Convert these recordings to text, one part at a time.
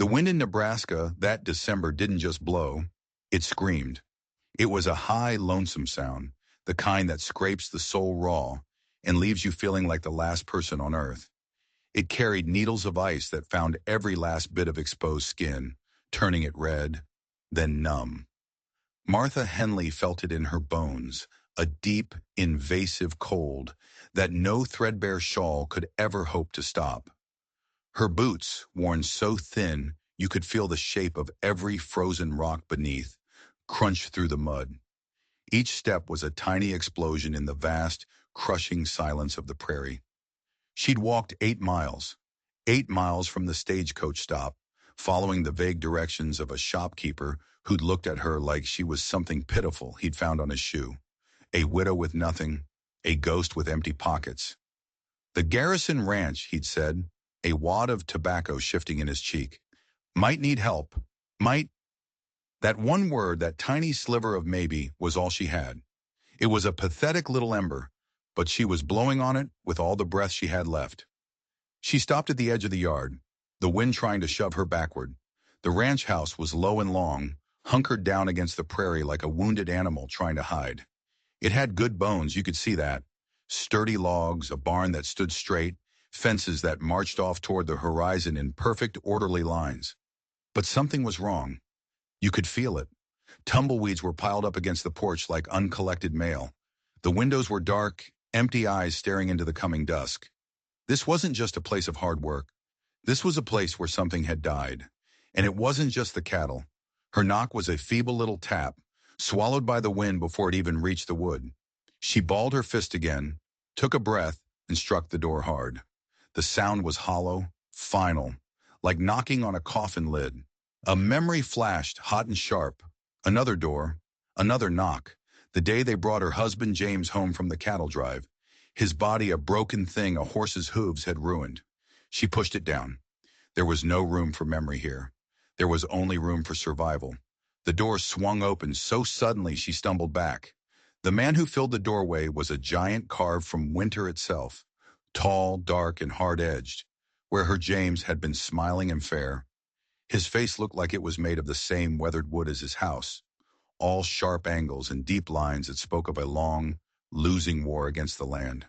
The wind in Nebraska that December didn't just blow, it screamed. It was a high, lonesome sound, the kind that scrapes the soul raw and leaves you feeling like the last person on earth. It carried needles of ice that found every last bit of exposed skin, turning it red, then numb. Martha Henley felt it in her bones, a deep, invasive cold that no threadbare shawl could ever hope to stop. Her boots, worn so thin you could feel the shape of every frozen rock beneath, crunched through the mud. Each step was a tiny explosion in the vast, crushing silence of the prairie. She'd walked 8 miles from the stagecoach stop, following the vague directions of a shopkeeper who'd looked at her like she was something pitiful he'd found on his shoe. A widow with nothing, a ghost with empty pockets. The Garrison Ranch, he'd said, a wad of tobacco shifting in his cheek. Might need help. Might. That one word, that tiny sliver of maybe, was all she had. It was a pathetic little ember, but she was blowing on it with all the breath she had left. She stopped at the edge of the yard, the wind trying to shove her backward. The ranch house was low and long, hunkered down against the prairie like a wounded animal trying to hide. It had good bones, you could see that. Sturdy logs, a barn that stood straight, fences that marched off toward the horizon in perfect, orderly lines. But something was wrong. You could feel it. Tumbleweeds were piled up against the porch like uncollected mail. The windows were dark, empty eyes staring into the coming dusk. This wasn't just a place of hard work. This was a place where something had died. And it wasn't just the cattle. Her knock was a feeble little tap, swallowed by the wind before it even reached the wood. She balled her fist again, took a breath, and struck the door hard. The sound was hollow, final, like knocking on a coffin lid. A memory flashed, hot and sharp. Another door, another knock. The day they brought her husband James home from the cattle drive. His body a broken thing a horse's hooves had ruined. She pushed it down. There was no room for memory here. There was only room for survival. The door swung open so suddenly she stumbled back. The man who filled the doorway was a giant carved from winter itself, tall, dark, and hard-edged, where her James had been smiling and fair. His face looked like it was made of the same weathered wood as his house, all sharp angles and deep lines that spoke of a long, losing war against the land.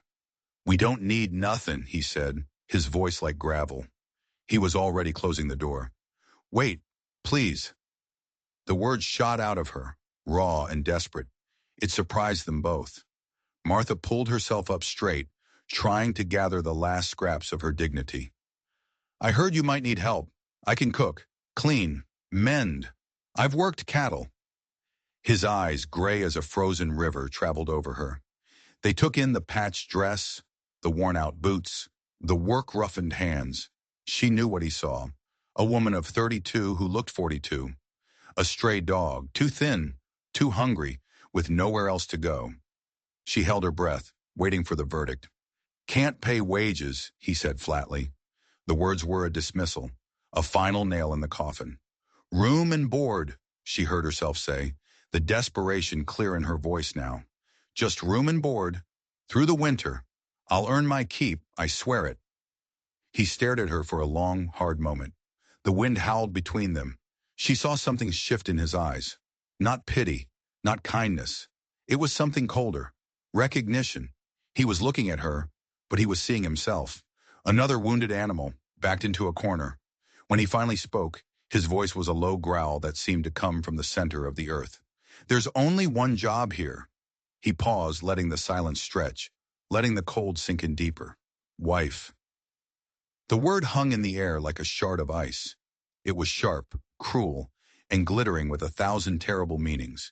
"We don't need nothing," he said, his voice like gravel. He was already closing the door. "Wait, please." The words shot out of her, raw and desperate. It surprised them both. Martha pulled herself up straight, trying to gather the last scraps of her dignity. "I heard you might need help. I can cook, clean, mend. I've worked cattle." His eyes, gray as a frozen river, traveled over her. They took in the patched dress, the worn-out boots, the work-roughened hands. She knew what he saw. A woman of 32 who looked 42. A stray dog, too thin, too hungry, with nowhere else to go. She held her breath, waiting for the verdict. "Can't pay wages," he said flatly. The words were a dismissal, a final nail in the coffin. "Room and board," she heard herself say, the desperation clear in her voice now. "Just room and board. Through the winter. I'll earn my keep, I swear it." He stared at her for a long, hard moment. The wind howled between them. She saw something shift in his eyes. Not pity, not kindness. It was something colder. Recognition. He was looking at her, but he was seeing himself. Another wounded animal, backed into a corner. When he finally spoke, his voice was a low growl that seemed to come from the center of the earth. "There's only one job here." He paused, letting the silence stretch, letting the cold sink in deeper. "Wife." The word hung in the air like a shard of ice. It was sharp, cruel, and glittering with 1,000 terrible meanings.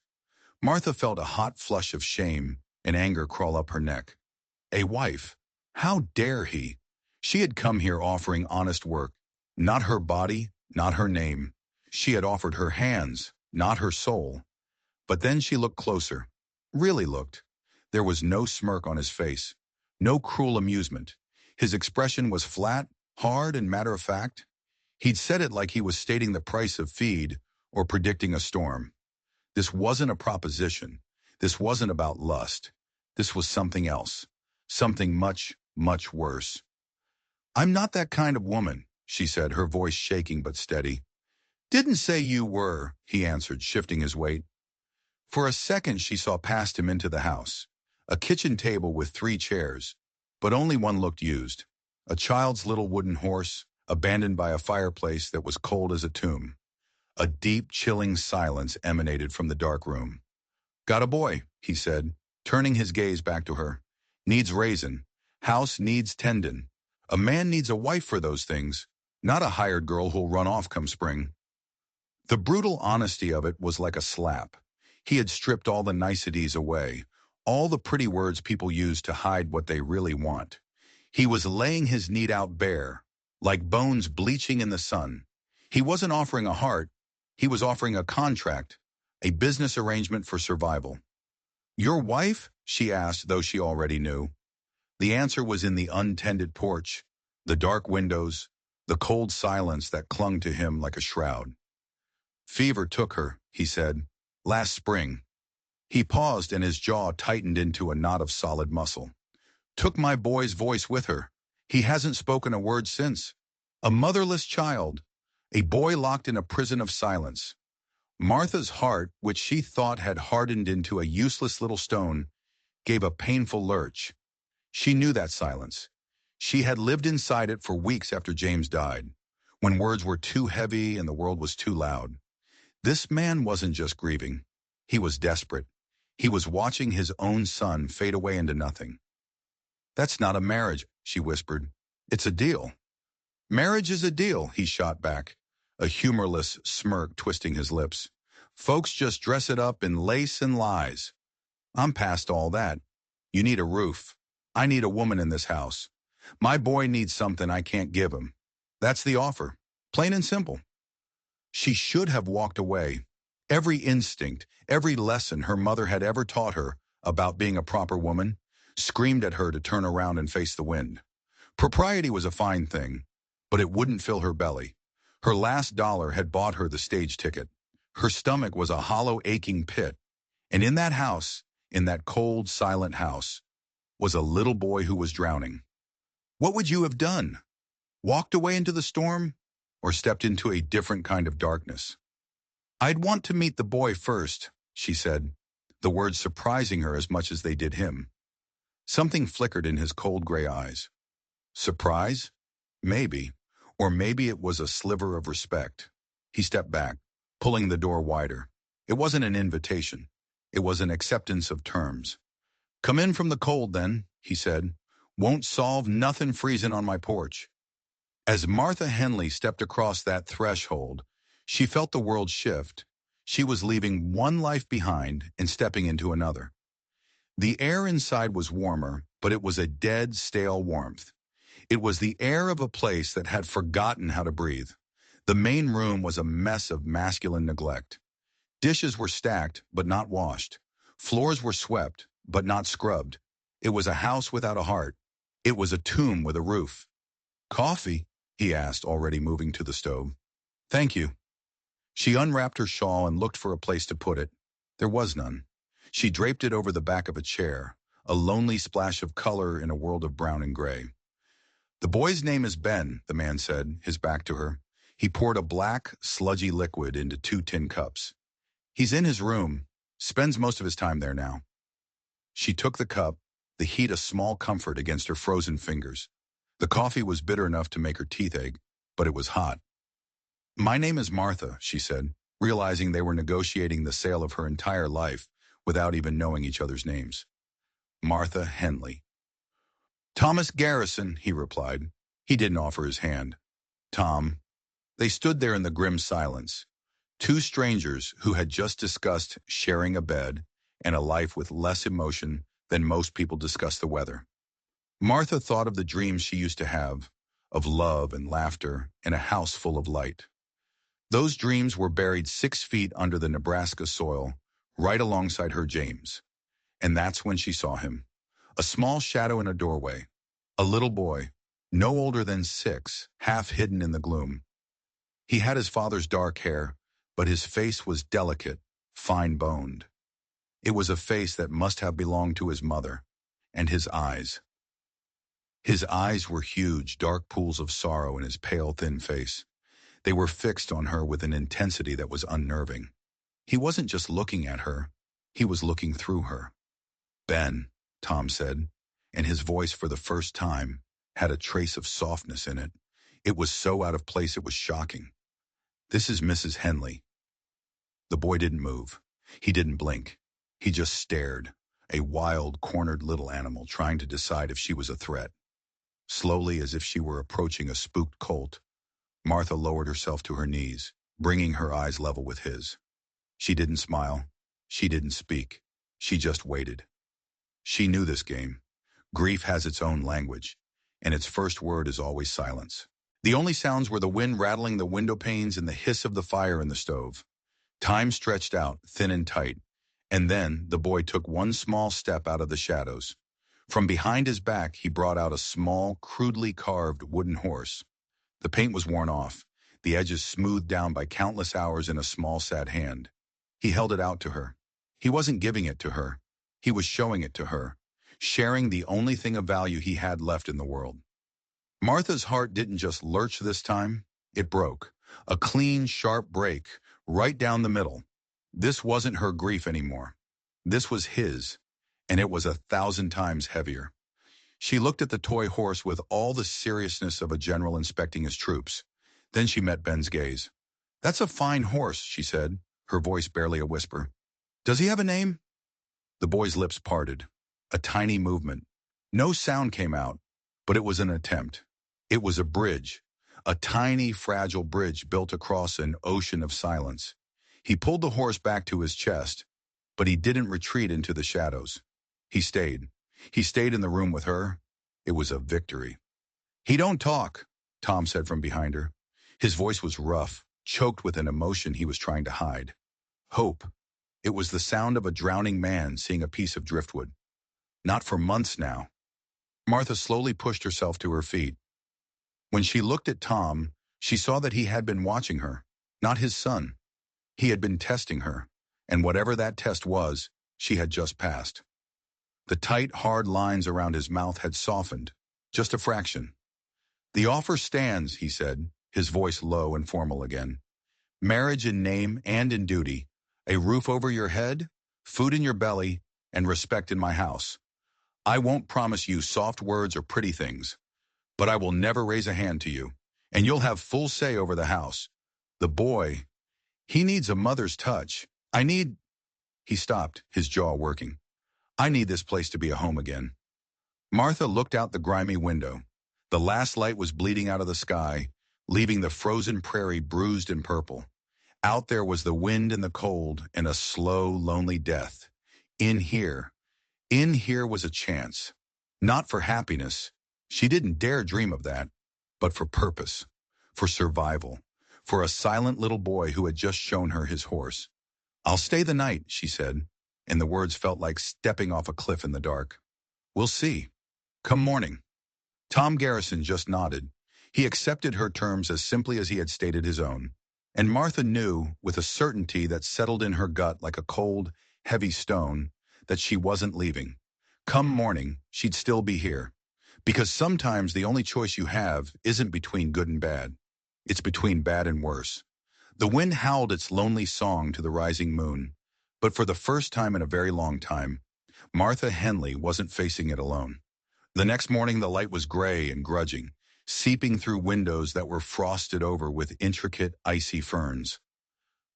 Martha felt a hot flush of shame and anger crawl up her neck. A wife. How dare he? She had come here offering honest work. Not her body, not her name. She had offered her hands, not her soul. But then she looked closer. Really looked. There was no smirk on his face. No cruel amusement. His expression was flat, hard, and matter-of-fact. He'd said it like he was stating the price of feed or predicting a storm. This wasn't a proposition. This wasn't about lust. This was something else. Something much, much worse. "I'm not that kind of woman," she said, her voice shaking but steady. Didn't say you were, he answered, shifting his weight. For a second she saw past him into the house. A kitchen table with 3 chairs, but only one looked used. A child's little wooden horse, abandoned by a fireplace that was cold as a tomb. A deep, chilling silence emanated from the dark room. Got a boy, he said, turning his gaze back to her. Needs raisin. House needs tendon. A man needs a wife for those things, not a hired girl who'll run off come spring. The brutal honesty of it was like a slap. He had stripped all the niceties away, all the pretty words people use to hide what they really want. He was laying his need out bare, like bones bleaching in the sun. He wasn't offering a heart, he was offering a contract, a business arrangement for survival. Your wife? She asked, though she already knew. The answer was in the untended porch, the dark windows, the cold silence that clung to him like a shroud. Fever took her, he said, last spring. He paused and his jaw tightened into a knot of solid muscle. Took my boy's voice with her. He hasn't spoken a word since. A motherless child. A boy locked in a prison of silence. Martha's heart, which she thought had hardened into a useless little stone, gave a painful lurch. She knew that silence. She had lived inside it for weeks after James died, when words were too heavy and the world was too loud. This man wasn't just grieving. He was desperate. He was watching his own son fade away into nothing. That's not a marriage, she whispered. It's a deal. Marriage is a deal, he shot back, a humorless smirk twisting his lips. Folks just dress it up in lace and lies. I'm past all that. You need a roof. I need a woman in this house. My boy needs something I can't give him. That's the offer. Plain and simple. She should have walked away. Every instinct, every lesson her mother had ever taught her about being a proper woman, screamed at her to turn around and face the wind. Propriety was a fine thing, but it wouldn't fill her belly. Her last dollar had bought her the stage ticket. Her stomach was a hollow, aching pit. And in that house, in that cold, silent house, was a little boy who was drowning. What would you have done? Walked away into the storm? Or stepped into a different kind of darkness? I'd want to meet the boy first, she said, the words surprising her as much as they did him. Something flickered in his cold gray eyes. Surprise? Maybe. Or maybe it was a sliver of respect. He stepped back, pulling the door wider. It wasn't an invitation. It was an acceptance of terms. Come in from the cold, then, he said. Won't solve nothing freezing on my porch. As Martha Henley stepped across that threshold, she felt the world shift. She was leaving one life behind and stepping into another. The air inside was warmer, but it was a dead, stale warmth. It was the air of a place that had forgotten how to breathe. The main room was a mess of masculine neglect. Dishes were stacked, but not washed. Floors were swept, but not scrubbed. It was a house without a heart. It was a tomb with a roof. Coffee? He asked, already moving to the stove. Thank you. She unwrapped her shawl and looked for a place to put it. There was none. She draped it over the back of a chair, a lonely splash of color in a world of brown and gray. The boy's name is Ben, the man said, his back to her. He poured a black, sludgy liquid into 2 tin cups. He's in his room, spends most of his time there now. She took the cup, the heat a small comfort against her frozen fingers. The coffee was bitter enough to make her teeth ache, but it was hot. My name is Martha, she said, realizing they were negotiating the sale of her entire life without even knowing each other's names. Martha Henley. Thomas Garrison, he replied. He didn't offer his hand. Tom. They stood there in the grim silence. 2 strangers who had just discussed sharing a bed and a life with less emotion than most people discuss the weather. Martha thought of the dreams she used to have, of love and laughter and a house full of light. Those dreams were buried 6 feet under the Nebraska soil, right alongside her James. And that's when she saw him. A small shadow in a doorway. A little boy, no older than 6, half hidden in the gloom. He had his father's dark hair, but his face was delicate, fine-boned. It was a face that must have belonged to his mother, and his eyes. His eyes were huge, dark pools of sorrow in his pale, thin face. They were fixed on her with an intensity that was unnerving. He wasn't just looking at her, he was looking through her. "Ben," Tom said, and his voice for the first time had a trace of softness in it. It was so out of place it was shocking. "This is Mrs. Henley." The boy didn't move. He didn't blink. He just stared, a wild, cornered little animal trying to decide if she was a threat. Slowly, as if she were approaching a spooked colt, Martha lowered herself to her knees, bringing her eyes level with his. She didn't smile. She didn't speak. She just waited. She knew this game. Grief has its own language, and its first word is always silence. The only sounds were the wind rattling the window panes and the hiss of the fire in the stove. Time stretched out, thin and tight, and then the boy took one small step out of the shadows. From behind his back, he brought out a small, crudely carved wooden horse. The paint was worn off, the edges smoothed down by countless hours in a small, sad hand. He held it out to her. He wasn't giving it to her. He was showing it to her, sharing the only thing of value he had left in the world. Martha's heart didn't just lurch this time, it broke. A clean, sharp break, right down the middle. This wasn't her grief anymore. This was his, and it was 1,000 times heavier. She looked at the toy horse with all the seriousness of a general inspecting his troops. Then she met Ben's gaze. "That's a fine horse," she said, her voice barely a whisper. "Does he have a name?" The boy's lips parted. A tiny movement. No sound came out, but it was an attempt. It was a bridge, a tiny, fragile bridge built across an ocean of silence. He pulled the horse back to his chest, but he didn't retreat into the shadows. He stayed. He stayed in the room with her. It was a victory. "He don't talk," Tom said from behind her. His voice was rough, choked with an emotion he was trying to hide. Hope. It was the sound of a drowning man seeing a piece of driftwood. Not for months now. Martha slowly pushed herself to her feet. When she looked at Tom, she saw that he had been watching her, not his son. He had been testing her, and whatever that test was, she had just passed. The tight, hard lines around his mouth had softened, just a fraction. "The offer stands," he said, his voice low and formal again. "Marriage in name and in duty, a roof over your head, food in your belly, and respect in my house. I won't promise you soft words or pretty things, but I will never raise a hand to you, and you'll have full say over the house. The boy, he needs a mother's touch. I need—" He stopped, his jaw working. "I need this place to be a home again." Martha looked out the grimy window. The last light was bleeding out of the sky, leaving the frozen prairie bruised and purple. Out there was the wind and the cold and a slow, lonely death. In here was a chance. Not for happiness. She didn't dare dream of that, but for purpose, for survival, for a silent little boy who had just shown her his horse. "I'll stay the night," she said, and the words felt like stepping off a cliff in the dark. "We'll see. Come morning." Tom Garrison just nodded. He accepted her terms as simply as he had stated his own. And Martha knew, with a certainty that settled in her gut like a cold, heavy stone, that she wasn't leaving. Come morning, she'd still be here. Because sometimes the only choice you have isn't between good and bad. It's between bad and worse. The wind howled its lonely song to the rising moon. But for the first time in a very long time, Martha Henley wasn't facing it alone. The next morning the light was gray and grudging, seeping through windows that were frosted over with intricate, icy ferns.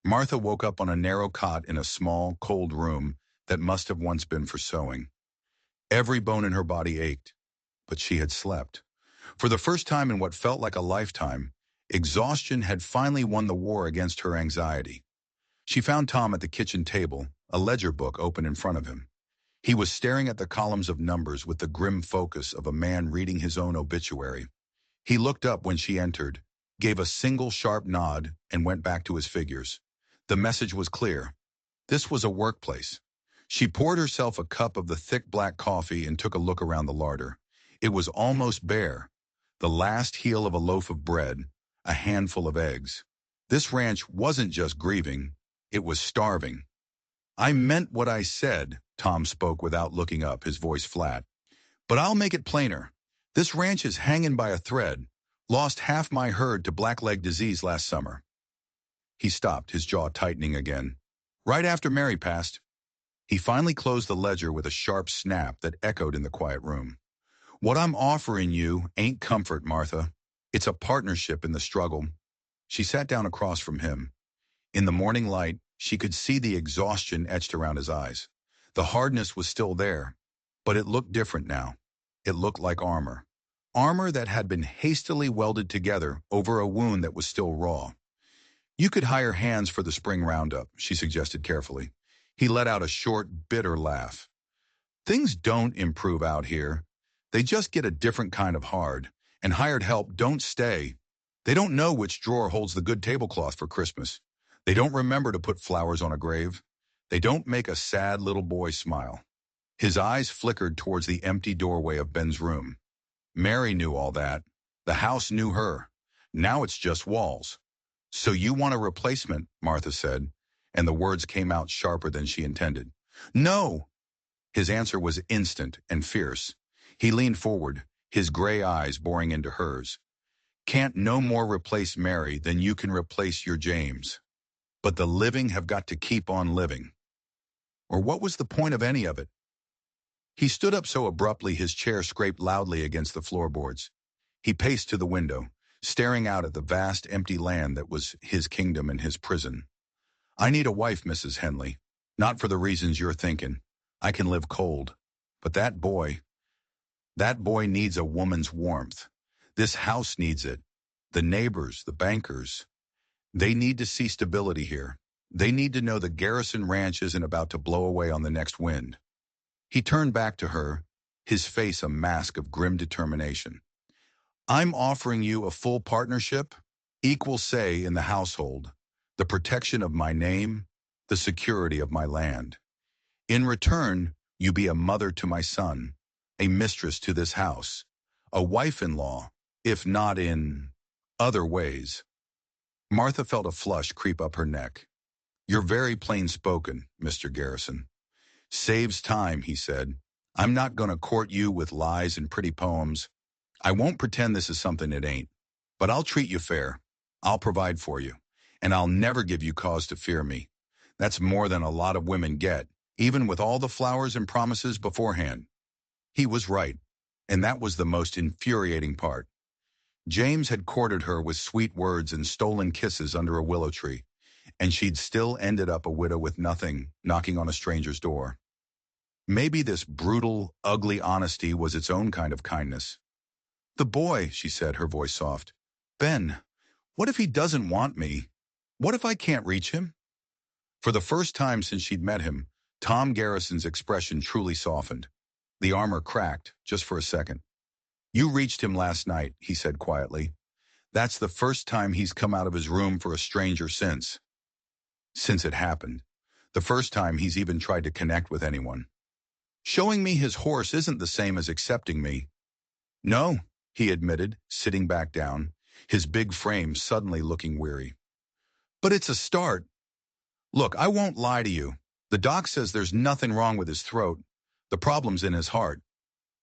Martha woke up on a narrow cot in a small, cold room that must have once been for sewing. Every bone in her body ached, but she had slept. For the first time in what felt like a lifetime, exhaustion had finally won the war against her anxiety. She found Tom at the kitchen table, a ledger book open in front of him. He was staring at the columns of numbers with the grim focus of a man reading his own obituary. He looked up when she entered, gave a single sharp nod, and went back to his figures. The message was clear. This was a workplace. She poured herself a cup of the thick black coffee and took a look around the larder. It was almost bare. The last heel of a loaf of bread, a handful of eggs. This ranch wasn't just grieving, it was starving. "I meant what I said," Tom spoke without looking up, his voice flat. "But I'll make it plainer. This ranch is hanging by a thread. Lost half my herd to blackleg disease last summer. He stopped, his jaw tightening again. Right after Mary passed. He finally closed the ledger with a sharp snap that echoed in the quiet room. What I'm offering you ain't comfort, Martha. It's a partnership in the struggle. She sat down across from him. In the morning light, she could see the exhaustion etched around his eyes. The hardness was still there, but it looked different now. It looked like armor. Armor that had been hastily welded together over a wound that was still raw. You could hire hands for the spring roundup, she suggested carefully. He let out a short, bitter laugh. Things don't improve out here. They just get a different kind of hard, and hired help don't stay. They don't know which drawer holds the good tablecloth for Christmas. They don't remember to put flowers on a grave. They don't make a sad little boy smile. His eyes flickered towards the empty doorway of Ben's room. Mary knew all that. The house knew her. Now it's just walls. So you want a replacement, Martha said, and the words came out sharper than she intended. No! His answer was instant and fierce. He leaned forward, his gray eyes boring into hers. Can't no more replace Mary than you can replace your James. But the living have got to keep on living. Or what was the point of any of it? He stood up so abruptly his chair scraped loudly against the floorboards. He paced to the window, staring out at the vast empty land that was his kingdom and his prison. I need a wife, Mrs. Henley. Not for the reasons you're thinking. I can live cold. But that boy needs a woman's warmth. This house needs it. The neighbors, the bankers. They need to see stability here. They need to know the Garrison Ranch isn't about to blow away on the next wind. He turned back to her, his face a mask of grim determination. I'm offering you a full partnership, equal say in the household, the protection of my name, the security of my land. In return, you be a mother to my son, a mistress to this house, a wife-in-law, if not in other ways. Martha felt a flush creep up her neck. You're very plain-spoken, Mr. Garrison. Saves time, he said. I'm not going to court you with lies and pretty poems. I won't pretend this is something it ain't. But I'll treat you fair. I'll provide for you. And I'll never give you cause to fear me. That's more than a lot of women get, even with all the flowers and promises beforehand. He was right. And that was the most infuriating part. James had courted her with sweet words and stolen kisses under a willow tree, and she'd still ended up a widow with nothing, knocking on a stranger's door. Maybe this brutal, ugly honesty was its own kind of kindness. The boy, she said, her voice soft. Ben, what if he doesn't want me? What if I can't reach him? For the first time since she'd met him, Tom Garrison's expression truly softened. The armor cracked, just for a second. You reached him last night, he said quietly. That's the first time he's come out of his room for a stranger since it happened. The first time he's even tried to connect with anyone. Showing me his horse isn't the same as accepting me. No, he admitted, sitting back down, his big frame suddenly looking weary. But it's a start. Look, I won't lie to you. The doc says there's nothing wrong with his throat. The problem's in his heart.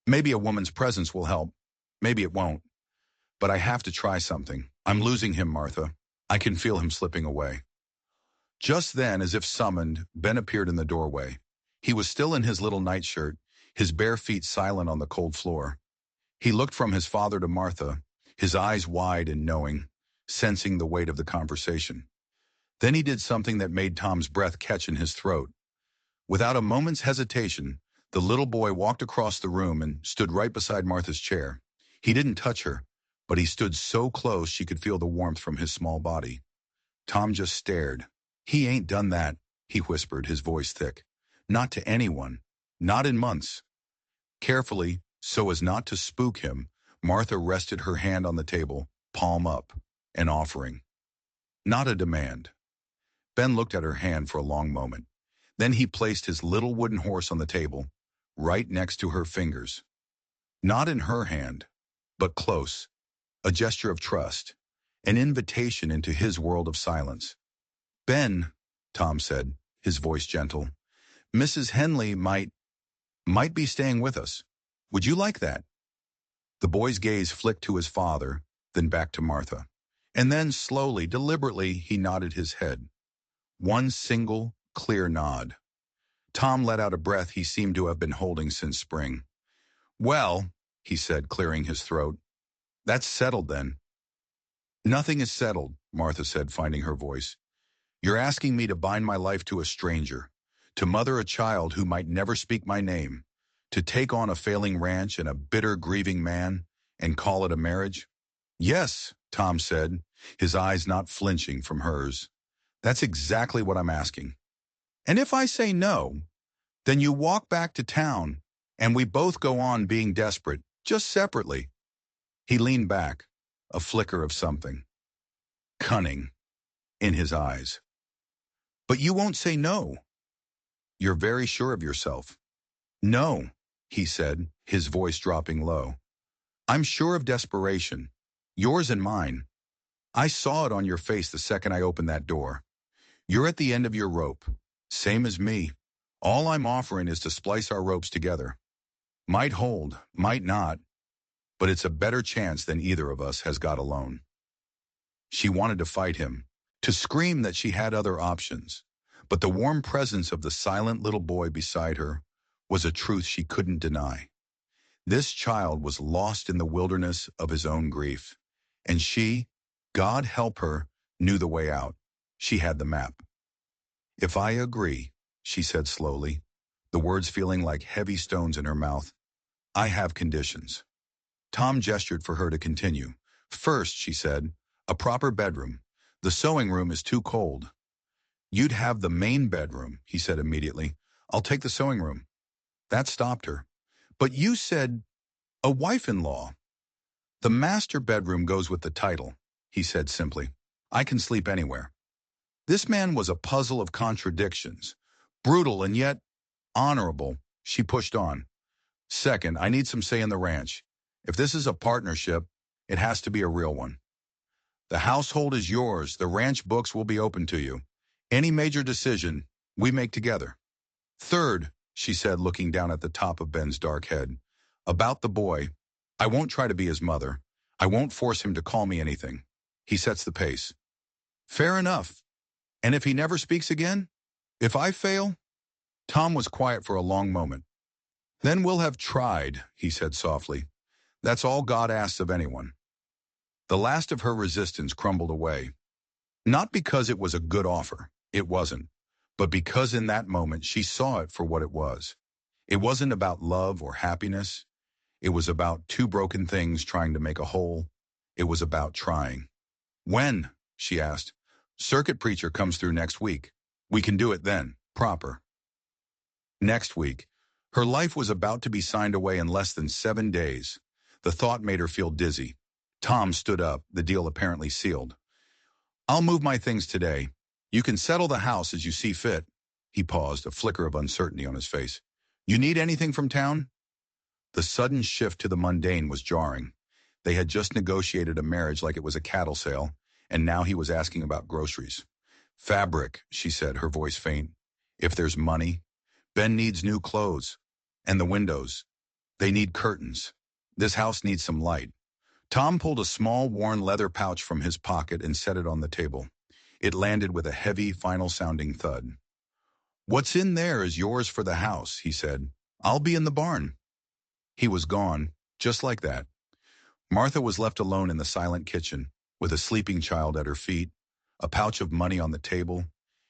Maybe a woman's presence will help. Maybe it won't. But I have to try something. I'm losing him, Martha. I can feel him slipping away. Just then, as if summoned, Ben appeared in the doorway. He was still in his little nightshirt, his bare feet silent on the cold floor. He looked from his father to Martha, his eyes wide and knowing, sensing the weight of the conversation. Then he did something that made Tom's breath catch in his throat. Without a moment's hesitation, the little boy walked across the room and stood right beside Martha's chair. He didn't touch her, but he stood so close she could feel the warmth from his small body. Tom just stared. He ain't done that, he whispered, his voice thick. Not to anyone. Not in months. Carefully, so as not to spook him, Martha rested her hand on the table, palm up, an offering. Not a demand. Ben looked at her hand for a long moment. Then he placed his little wooden horse on the table, right next to her fingers. Not in her hand, but close. A gesture of trust. An invitation into his world of silence. Ben, Tom said, his voice gentle, Mrs. Henley might be staying with us. Would you like that? The boy's gaze flicked to his father, then back to Martha. And then slowly, deliberately, he nodded his head. One single, clear nod. Tom let out a breath he seemed to have been holding since spring. Well, he said, clearing his throat, that's settled then. Nothing is settled, Martha said, finding her voice. You're asking me to bind my life to a stranger, to mother a child who might never speak my name, to take on a failing ranch and a bitter, grieving man, and call it a marriage? Yes, Tom said, his eyes not flinching from hers. That's exactly what I'm asking. And if I say no, then you walk back to town, and we both go on being desperate, just separately. He leaned back, a flicker of something, cunning, in his eyes. But you won't say no. You're very sure of yourself. No, he said, his voice dropping low. I'm sure of desperation, yours and mine. I saw it on your face the second I opened that door. You're at the end of your rope, same as me. All I'm offering is to splice our ropes together. Might hold, might not, but it's a better chance than either of us has got alone. She wanted to fight him, to scream that she had other options, but the warm presence of the silent little boy beside her was a truth she couldn't deny. This child was lost in the wilderness of his own grief, and she, God help her, knew the way out. She had the map. If I agree, she said slowly, the words feeling like heavy stones in her mouth, I have conditions. Tom gestured for her to continue. First, she said, a proper bedroom. The sewing room is too cold. You'd have the main bedroom, he said immediately. I'll take the sewing room. That stopped her. But you said, a wife-in-law. The master bedroom goes with the title, he said simply. I can sleep anywhere. This man was a puzzle of contradictions. Brutal and yet honorable, she pushed on. Second, I need some say in the ranch. If this is a partnership, it has to be a real one. The household is yours. The ranch books will be open to you. Any major decision, we make together. Third, she said, looking down at the top of Ben's dark head, about the boy, I won't try to be his mother. I won't force him to call me anything. He sets the pace. Fair enough. And if he never speaks again? If I fail? Tom was quiet for a long moment. Then we'll have tried, he said softly. That's all God asks of anyone. The last of her resistance crumbled away. Not because it was a good offer, it wasn't, but because in that moment she saw it for what it was. It wasn't about love or happiness. It was about two broken things trying to make a whole. It was about trying. When? She asked. Circuit preacher comes through next week. We can do it then, proper. Next week. Her life was about to be signed away in less than 7 days. The thought made her feel dizzy. Tom stood up, the deal apparently sealed. I'll move my things today. You can settle the house as you see fit. He paused, a flicker of uncertainty on his face. You need anything from town? The sudden shift to the mundane was jarring. They had just negotiated a marriage like it was a cattle sale, and now he was asking about groceries. Fabric, she said, her voice faint. If there's money. Ben needs new clothes. And the windows. They need curtains. This house needs some light. Tom pulled a small, worn leather pouch from his pocket and set it on the table. It landed with a heavy, final-sounding thud. What's in there is yours for the house, he said. I'll be in the barn. He was gone, just like that. Martha was left alone in the silent kitchen, with a sleeping child at her feet, a pouch of money on the table,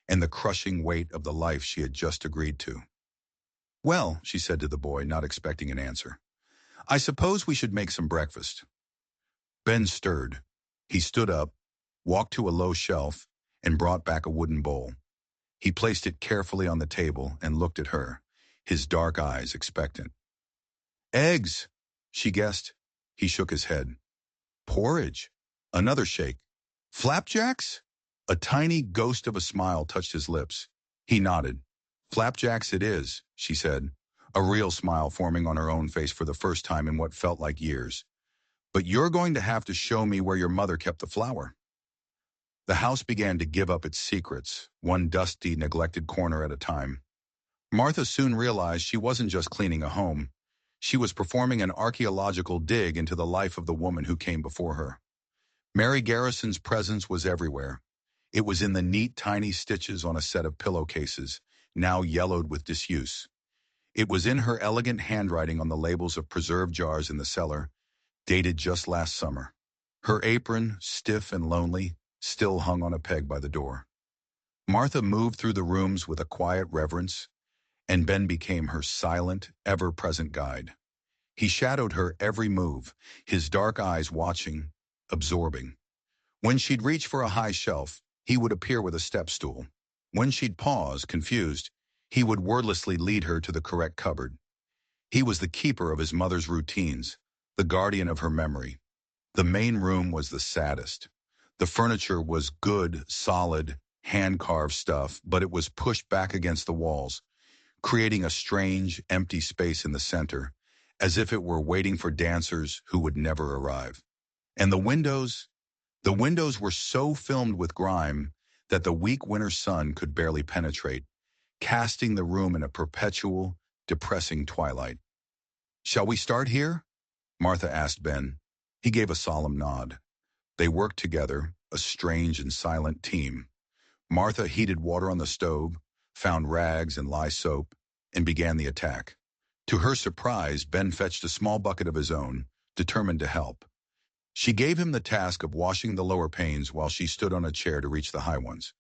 and the crushing weight of the life she had just agreed to. Well, she said to the boy, not expecting an answer, I suppose we should make some breakfast. Ben stirred. He stood up, walked to a low shelf, and brought back a wooden bowl. He placed it carefully on the table and looked at her, his dark eyes expectant. Eggs, she guessed. He shook his head. Porridge. Another shake. Flapjacks? A tiny ghost of a smile touched his lips. He nodded. Flapjacks it is, she said, a real smile forming on her own face for the first time in what felt like years. But you're going to have to show me where your mother kept the flour. The house began to give up its secrets, one dusty, neglected corner at a time. Martha soon realized she wasn't just cleaning a home. She was performing an archaeological dig into the life of the woman who came before her. Mary Garrison's presence was everywhere. It was in the neat, tiny stitches on a set of pillowcases, now yellowed with disuse. It was in her elegant handwriting on the labels of preserve jars in the cellar, dated just last summer. Her apron, stiff and lonely, still hung on a peg by the door. Martha moved through the rooms with a quiet reverence, and Ben became her silent, ever-present guide. He shadowed her every move, his dark eyes watching, absorbing. When she'd reach for a high shelf, he would appear with a step stool. When she'd pause, confused, he would wordlessly lead her to the correct cupboard. He was the keeper of his mother's routines, the guardian of her memory. The main room was the saddest. The furniture was good, solid, hand-carved stuff, but it was pushed back against the walls, creating a strange, empty space in the center, as if it were waiting for dancers who would never arrive. And the windows were so filmed with grime that the weak winter sun could barely penetrate, casting the room in a perpetual, depressing twilight. "Shall we start here?" Martha asked Ben. He gave a solemn nod. They worked together, a strange and silent team. Martha heated water on the stove, found rags and lye soap, and began the attack. To her surprise, Ben fetched a small bucket of his own, determined to help. She gave him the task of washing the lower panes while she stood on a chair to reach the high ones.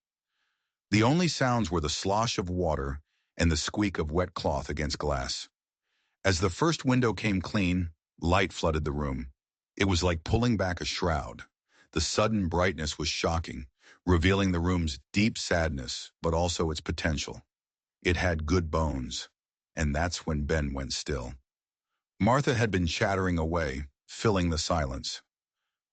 The only sounds were the slosh of water and the squeak of wet cloth against glass. As the first window came clean, light flooded the room. It was like pulling back a shroud. The sudden brightness was shocking, revealing the room's deep sadness, but also its potential. It had good bones, and that's when Ben went still. Martha had been chattering away, filling the silence.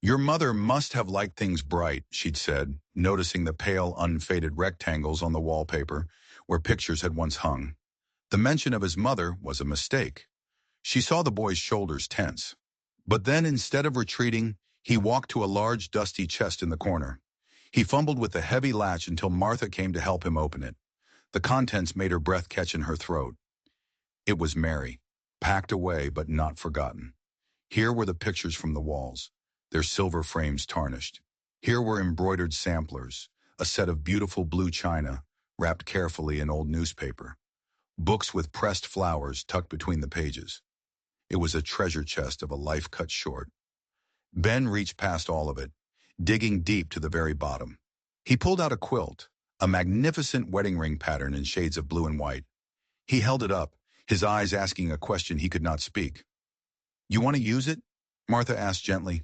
"Your mother must have liked things bright," she'd said, noticing the pale, unfaded rectangles on the wallpaper where pictures had once hung. The mention of his mother was a mistake. She saw the boy's shoulders tense. But then, instead of retreating, he walked to a large, dusty chest in the corner. He fumbled with the heavy latch until Martha came to help him open it. The contents made her breath catch in her throat. It was Mary, packed away but not forgotten. Here were the pictures from the walls, their silver frames tarnished. Here were embroidered samplers, a set of beautiful blue china, wrapped carefully in old newspaper. Books with pressed flowers tucked between the pages. It was a treasure chest of a life cut short. Ben reached past all of it, digging deep to the very bottom. He pulled out a quilt, a magnificent wedding ring pattern in shades of blue and white. He held it up, his eyes asking a question he could not speak. "You want to use it?" Martha asked gently.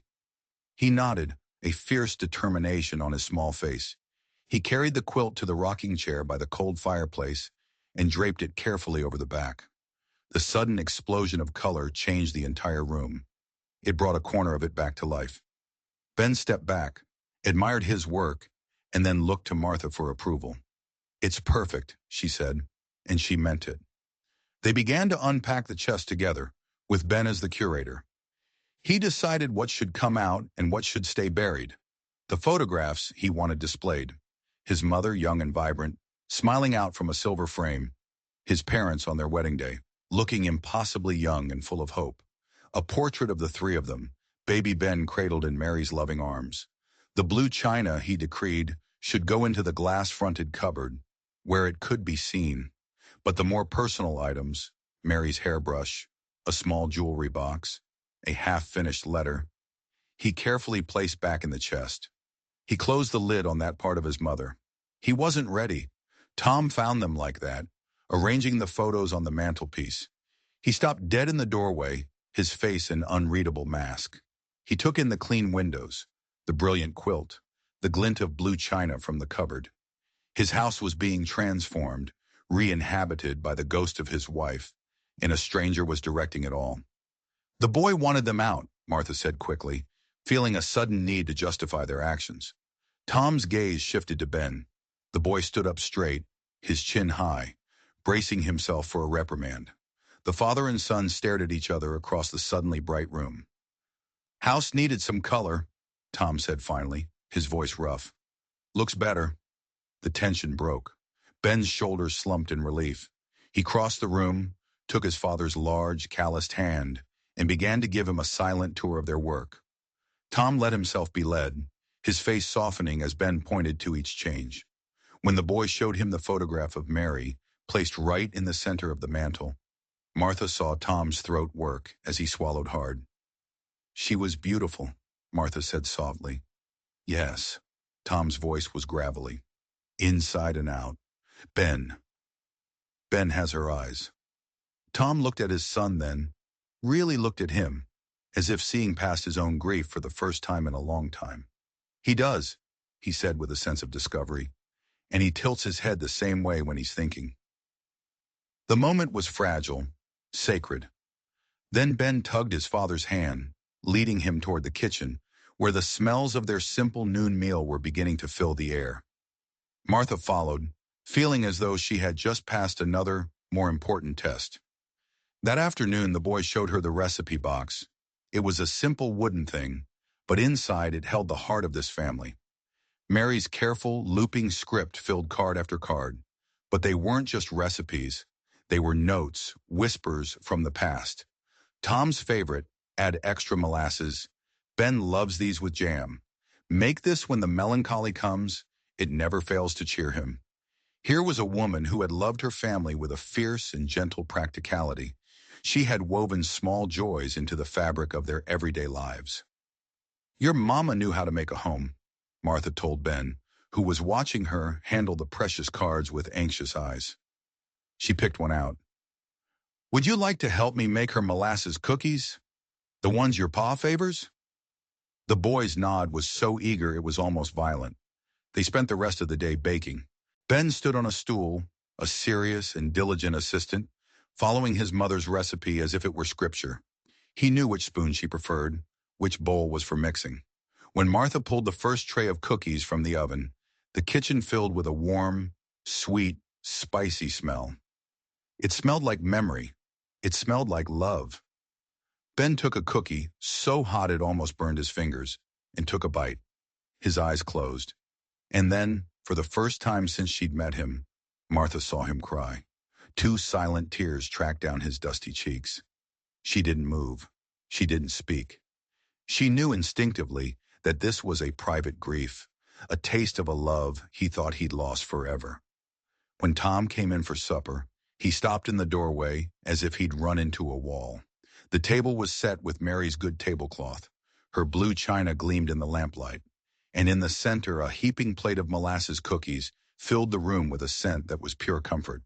He nodded, a fierce determination on his small face. He carried the quilt to the rocking chair by the cold fireplace and draped it carefully over the back. The sudden explosion of color changed the entire room. It brought a corner of it back to life. Ben stepped back, admired his work, and then looked to Martha for approval. "It's perfect," she said, and she meant it. They began to unpack the chest together, with Ben as the curator. He decided what should come out and what should stay buried. The photographs he wanted displayed. His mother, young and vibrant, smiling out from a silver frame. His parents on their wedding day, looking impossibly young and full of hope. A portrait of the three of them, baby Ben cradled in Mary's loving arms. The blue china, he decreed, should go into the glass-fronted cupboard, where it could be seen. But the more personal items, Mary's hairbrush, a small jewelry box, a half-finished letter, he carefully placed back in the chest. He closed the lid on that part of his mother. He wasn't ready. Tom found them like that, arranging the photos on the mantelpiece. He stopped dead in the doorway, his face an unreadable mask. He took in the clean windows, the brilliant quilt, the glint of blue china from the cupboard. His house was being transformed, re-inhabited by the ghost of his wife, and a stranger was directing it all. "The boy wanted them out," Martha said quickly, feeling a sudden need to justify their actions. Tom's gaze shifted to Ben. The boy stood up straight, his chin high, bracing himself for a reprimand. The father and son stared at each other across the suddenly bright room. "House needed some color," Tom said finally, his voice rough. "Looks better." The tension broke. Ben's shoulders slumped in relief. He crossed the room, took his father's large, calloused hand, and began to give him a silent tour of their work. Tom let himself be led, his face softening as Ben pointed to each change. When the boy showed him the photograph of Mary, placed right in the center of the mantel, Martha saw Tom's throat work as he swallowed hard. "She was beautiful," Martha said softly. "Yes." Tom's voice was gravelly. "Inside and out. Ben. Ben has her eyes." Tom looked at his son then, really looked at him, as if seeing past his own grief for the first time in a long time. "He does," he said with a sense of discovery, "and he tilts his head the same way when he's thinking." The moment was fragile, sacred. Then Ben tugged his father's hand, leading him toward the kitchen, where the smells of their simple noon meal were beginning to fill the air. Martha followed, feeling as though she had just passed another, more important test. That afternoon, the boy showed her the recipe box. It was a simple wooden thing, but inside it held the heart of this family. Mary's careful, looping script filled card after card. But they weren't just recipes. They were notes, whispers from the past. Tom's favorite, add extra molasses. Ben loves these with jam. Make this when the melancholy comes. It never fails to cheer him. Here was a woman who had loved her family with a fierce and gentle practicality. She had woven small joys into the fabric of their everyday lives. "Your mama knew how to make a home," Martha told Ben, who was watching her handle the precious cards with anxious eyes. She picked one out. "Would you like to help me make her molasses cookies? The ones your pa favors?" The boy's nod was so eager it was almost violent. They spent the rest of the day baking. Ben stood on a stool, a serious and diligent assistant, following his mother's recipe as if it were scripture. He knew which spoon she preferred, which bowl was for mixing. When Martha pulled the first tray of cookies from the oven, the kitchen filled with a warm, sweet, spicy smell. It smelled like memory. It smelled like love. Ben took a cookie, so hot it almost burned his fingers, and took a bite. His eyes closed. And then, for the first time since she'd met him, Martha saw him cry. 2 silent tears tracked down his dusty cheeks. She didn't move. She didn't speak. She knew instinctively that this was a private grief, a taste of a love he thought he'd lost forever. When Tom came in for supper, he stopped in the doorway as if he'd run into a wall. The table was set with Mary's good tablecloth. Her blue china gleamed in the lamplight, and in the center a heaping plate of molasses cookies filled the room with a scent that was pure comfort.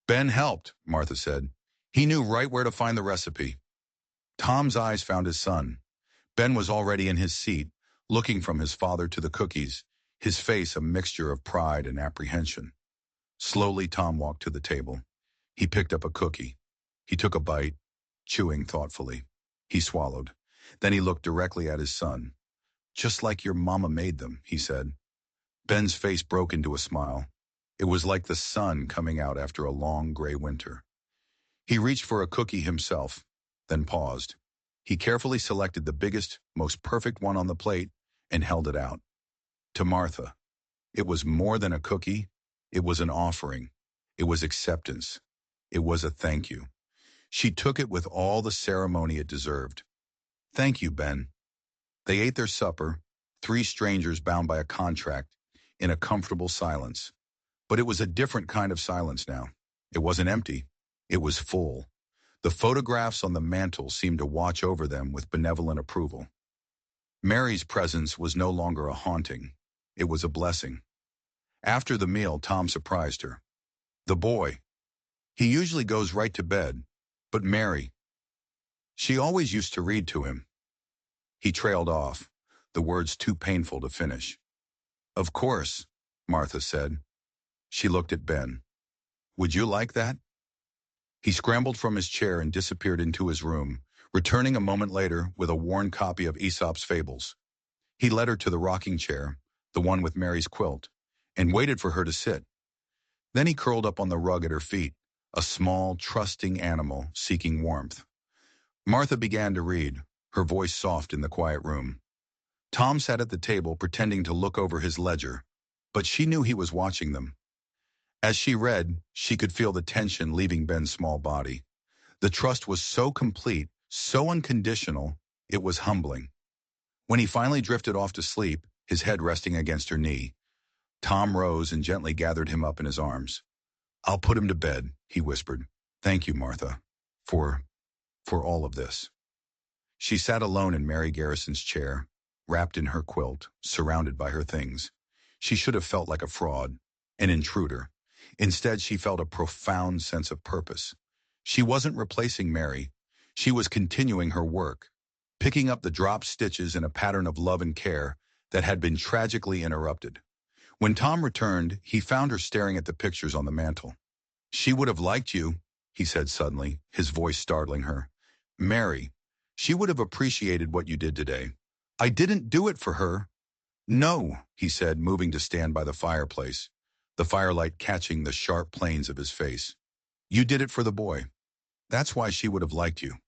"Ben helped," Martha said. "He knew right where to find the recipe." Tom's eyes found his son. Ben was already in his seat, looking from his father to the cookies, his face a mixture of pride and apprehension. Slowly, Tom walked to the table. He picked up a cookie. He took a bite, chewing thoughtfully. He swallowed. Then he looked directly at his son. "Just like your mama made them," he said. Ben's face broke into a smile. It was like the sun coming out after a long gray winter. He reached for a cookie himself, then paused. He carefully selected the biggest, most perfect one on the plate and held it out. To Martha. It was more than a cookie. It was an offering. It was acceptance. It was a thank you. She took it with all the ceremony it deserved. "Thank you, Ben." They ate their supper, 3 strangers bound by a contract, in a comfortable silence. But it was a different kind of silence now. It wasn't empty. It was full. The photographs on the mantel seemed to watch over them with benevolent approval. Mary's presence was no longer a haunting. It was a blessing. After the meal, Tom surprised her. "The boy. He usually goes right to bed. But Mary. She always used to read to him." He trailed off, the words too painful to finish. "Of course," Martha said. She looked at Ben. "Would you like that?" He scrambled from his chair and disappeared into his room, returning a moment later with a worn copy of Aesop's Fables. He led her to the rocking chair, the one with Mary's quilt, and waited for her to sit. Then he curled up on the rug at her feet, a small, trusting animal seeking warmth. Martha began to read, her voice soft in the quiet room. Tom sat at the table pretending to look over his ledger, but she knew he was watching them. As she read, she could feel the tension leaving Ben's small body. The trust was so complete, so unconditional, it was humbling. When he finally drifted off to sleep, his head resting against her knee, Tom rose and gently gathered him up in his arms. "I'll put him to bed," he whispered. "Thank you, Martha, for, for all of this." She sat alone in Mary Garrison's chair, wrapped in her quilt, surrounded by her things. She should have felt like a fraud, an intruder. Instead, she felt a profound sense of purpose. She wasn't replacing Mary. She was continuing her work, picking up the dropped stitches in a pattern of love and care that had been tragically interrupted. When Tom returned, he found her staring at the pictures on the mantel. "She would have liked you," he said suddenly, his voice startling her. "Mary, she would have appreciated what you did today." "I didn't do it for her." "No," he said, moving to stand by the fireplace, the firelight catching the sharp planes of his face. "You did it for the boy. That's why she would have liked you."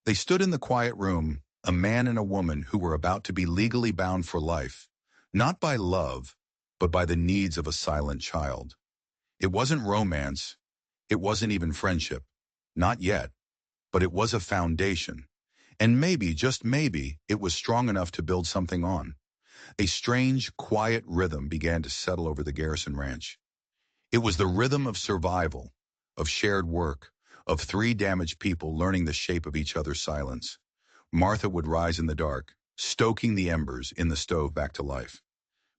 They stood in the quiet room, a man and a woman who were about to be legally bound for life, not by love, but by the needs of a silent child. It wasn't romance. It wasn't even friendship. Not yet. But it was a foundation. And maybe, just maybe, it was strong enough to build something on. A strange, quiet rhythm began to settle over the Garrison Ranch. It was the rhythm of survival, of shared work, of three damaged people learning the shape of each other's silence. Martha would rise in the dark, stoking the embers in the stove back to life.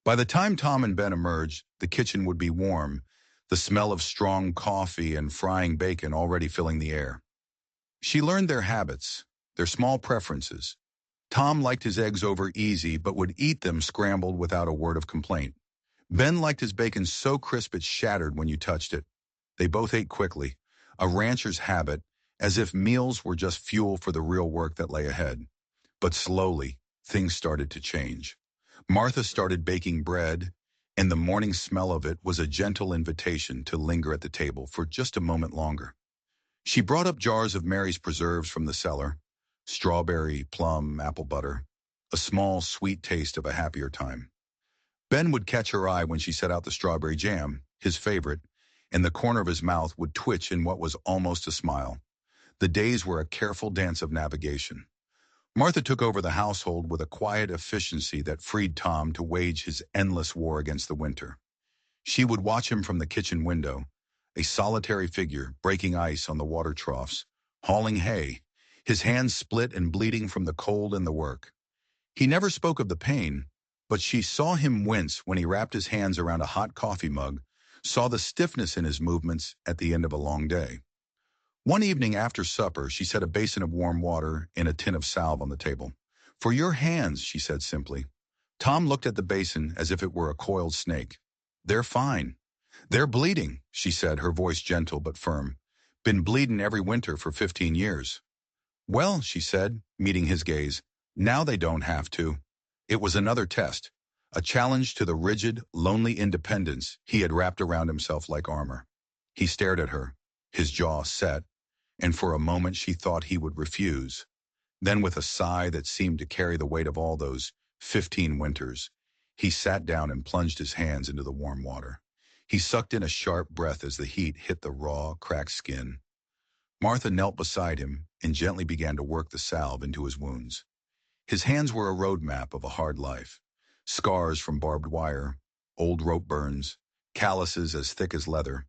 By the time Tom and Ben emerged, the kitchen would be warm, the smell of strong coffee and frying bacon already filling the air. She learned their habits, their small preferences. Tom liked his eggs over easy but would eat them scrambled without a word of complaint. Ben liked his bacon so crisp it shattered when you touched it. They both ate quickly, a rancher's habit, as if meals were just fuel for the real work that lay ahead. But slowly, things started to change. Martha started baking bread, and the morning smell of it was a gentle invitation to linger at the table for just a moment longer. She brought up jars of Mary's preserves from the cellar, strawberry, plum, apple butter, a small, sweet taste of a happier time. Ben would catch her eye when she set out the strawberry jam, his favorite, and the corner of his mouth would twitch in what was almost a smile. The days were a careful dance of navigation. Martha took over the household with a quiet efficiency that freed Tom to wage his endless war against the winter. She would watch him from the kitchen window, a solitary figure breaking ice on the water troughs, hauling hay, his hands split and bleeding from the cold and the work. He never spoke of the pain, but she saw him wince when he wrapped his hands around a hot coffee mug, saw the stiffness in his movements at the end of a long day. One evening after supper, she set a basin of warm water and a tin of salve on the table. "For your hands," she said simply. Tom looked at the basin as if it were a coiled snake. "They're fine." "They're bleeding," she said, her voice gentle but firm. "Been bleeding every winter for 15 years. "Well," she said, meeting his gaze, "now they don't have to." It was another test, a challenge to the rigid, lonely independence he had wrapped around himself like armor. He stared at her, his jaw set, and for a moment she thought he would refuse. Then with a sigh that seemed to carry the weight of all those 15 winters, he sat down and plunged his hands into the warm water. He sucked in a sharp breath as the heat hit the raw, cracked skin. Martha knelt beside him and gently began to work the salve into his wounds. His hands were a road map of a hard life. Scars from barbed wire, old rope burns, calluses as thick as leather.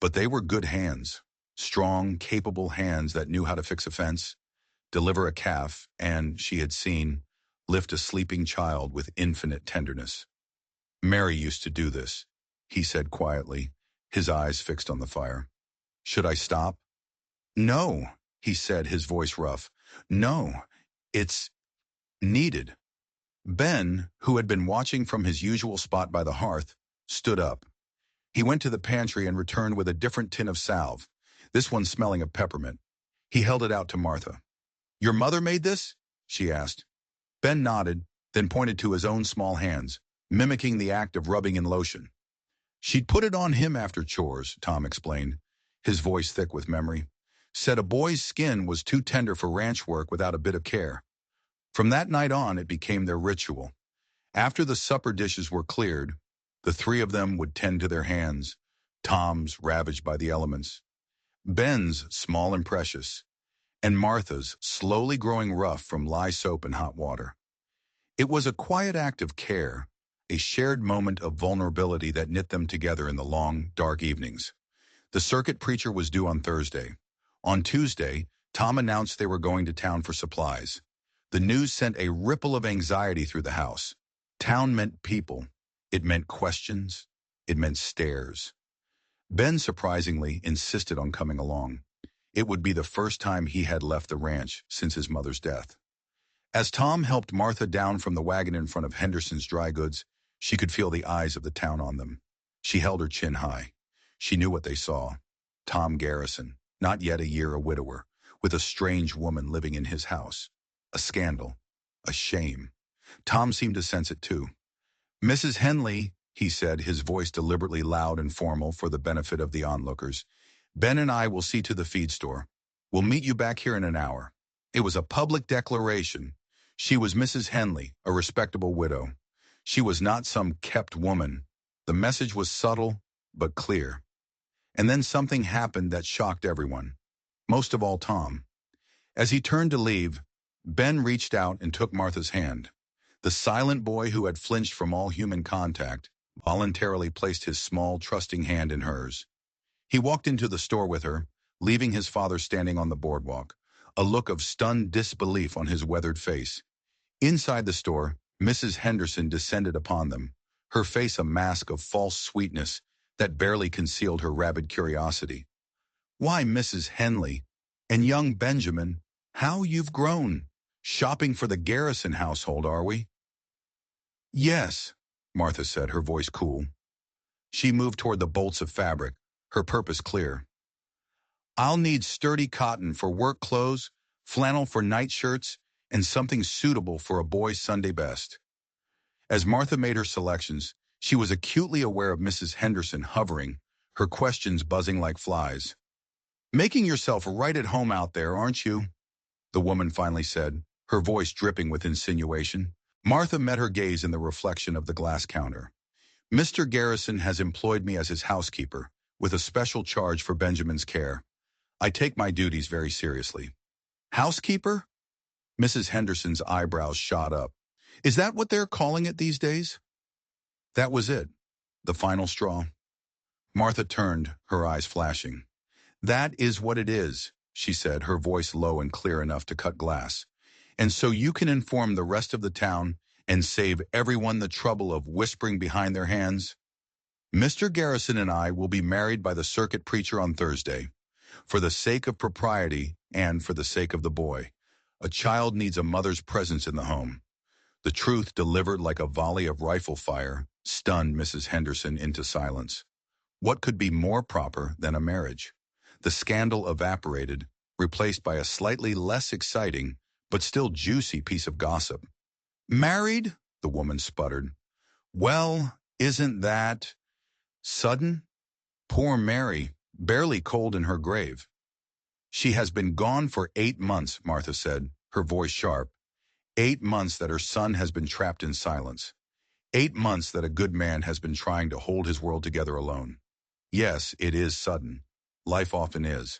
But they were good hands, strong, capable hands that knew how to fix a fence, deliver a calf, and, she had seen, lift a sleeping child with infinite tenderness. "Mary used to do this," he said quietly, his eyes fixed on the fire. "Should I stop?" "No," he said, his voice rough. "No, it's needed." Ben, who had been watching from his usual spot by the hearth, stood up. He went to the pantry and returned with a different tin of salve, this one smelling of peppermint. He held it out to Martha. "Your mother made this?" she asked. Ben nodded, then pointed to his own small hands, mimicking the act of rubbing in lotion. "She'd put it on him after chores," Tom explained, his voice thick with memory. "Said a boy's skin was too tender for ranch work without a bit of care." From that night on, it became their ritual. After the supper dishes were cleared, the three of them would tend to their hands, Tom's ravaged by the elements, Ben's small and precious, and Martha's slowly growing rough from lye soap and hot water. It was a quiet act of care, a shared moment of vulnerability that knit them together in the long, dark evenings. The circuit preacher was due on Thursday. On Tuesday, Tom announced they were going to town for supplies. The news sent a ripple of anxiety through the house. Town meant people. It meant questions. It meant stares. Ben surprisingly insisted on coming along. It would be the first time he had left the ranch since his mother's death. As Tom helped Martha down from the wagon in front of Henderson's dry goods, she could feel the eyes of the town on them. She held her chin high. She knew what they saw. Tom Garrison, not yet a year a widower, with a strange woman living in his house. A scandal. A shame. Tom seemed to sense it too. "Mrs. Henley," he said, his voice deliberately loud and formal for the benefit of the onlookers, "Ben and I will see to the feed store. We'll meet you back here in an hour." It was a public declaration. She was Mrs. Henley, a respectable widow. She was not some kept woman. The message was subtle, but clear. And then something happened that shocked everyone. Most of all Tom. As he turned to leave, Ben reached out and took Martha's hand. The silent boy who had flinched from all human contact voluntarily placed his small, trusting hand in hers. He walked into the store with her, leaving his father standing on the boardwalk, a look of stunned disbelief on his weathered face. Inside the store, Mrs. Henderson descended upon them, her face a mask of false sweetness that barely concealed her rabid curiosity. "Why, Mrs. Henley, and young Benjamin, how you've grown! Shopping for the Garrison household, are we?" "Yes," Martha said, her voice cool. She moved toward the bolts of fabric, her purpose clear. "I'll need sturdy cotton for work clothes, flannel for nightshirts, and something suitable for a boy's Sunday best." As Martha made her selections, she was acutely aware of Mrs. Henderson hovering, her questions buzzing like flies. "Making yourself right at home out there, aren't you?" the woman finally said, her voice dripping with insinuation. Martha met her gaze in the reflection of the glass counter. "Mr. Garrison has employed me as his housekeeper, with a special charge for Benjamin's care. I take my duties very seriously." "Housekeeper?" Mrs. Henderson's eyebrows shot up. "Is that what they're calling it these days?" That was it, the final straw. Martha turned, her eyes flashing. "That is what it is," she said, her voice low and clear enough to cut glass. "And so you can inform the rest of the town and save everyone the trouble of whispering behind their hands. Mr. Garrison and I will be married by the circuit preacher on Thursday. For the sake of propriety and for the sake of the boy, a child needs a mother's presence in the home." The truth, delivered like a volley of rifle fire, stunned Mrs. Henderson into silence. What could be more proper than a marriage? The scandal evaporated, replaced by a slightly less exciting, but still juicy piece of gossip. "Married?" the woman sputtered. "Well, isn't that sudden? Poor Mary, barely cold in her grave." "She has been gone for 8 months, Martha said, her voice sharp. 8 months that her son has been trapped in silence. 8 months that a good man has been trying to hold his world together alone. Yes, it is sudden. Life often is."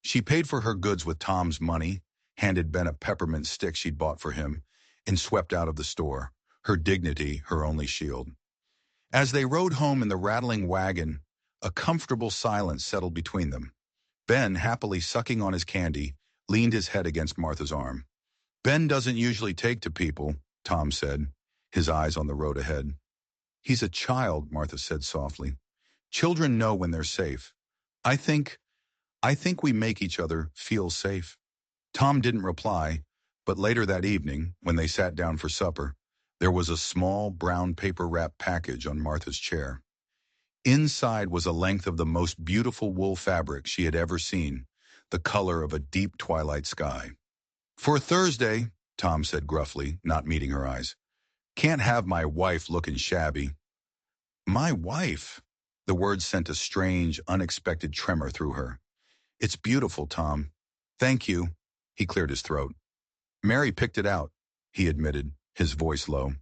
She paid for her goods with Tom's money, handed Ben a peppermint stick she'd bought for him, and swept out of the store, her dignity her only shield. As they rode home in the rattling wagon, a comfortable silence settled between them. Ben, happily sucking on his candy, leaned his head against Martha's arm. "Ben doesn't usually take to people," Tom said, his eyes on the road ahead. "He's a child," Martha said softly. "Children know when they're safe. I think we make each other feel safe." Tom didn't reply, but later that evening, when they sat down for supper, there was a small brown paper-wrapped package on Martha's chair. Inside was a length of the most beautiful wool fabric she had ever seen, the color of a deep twilight sky. "For Thursday," Tom said gruffly, not meeting her eyes. "Can't have my wife looking shabby." "My wife?" The words sent a strange, unexpected tremor through her. "It's beautiful, Tom." "Thank you." He cleared his throat. "Mary picked it out," he admitted, his voice low.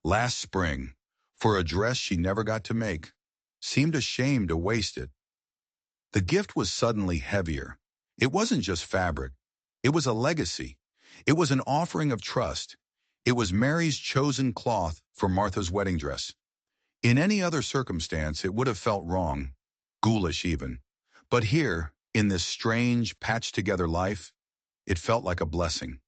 "Last spring, for a dress she never got to make. Seemed ashamed to waste it." The gift was suddenly heavier. It wasn't just fabric. It was a legacy. It was an offering of trust. It was Mary's chosen cloth for Martha's wedding dress. In any other circumstance, it would have felt wrong, ghoulish even. But here, in this strange, patched-together life, it felt like a blessing.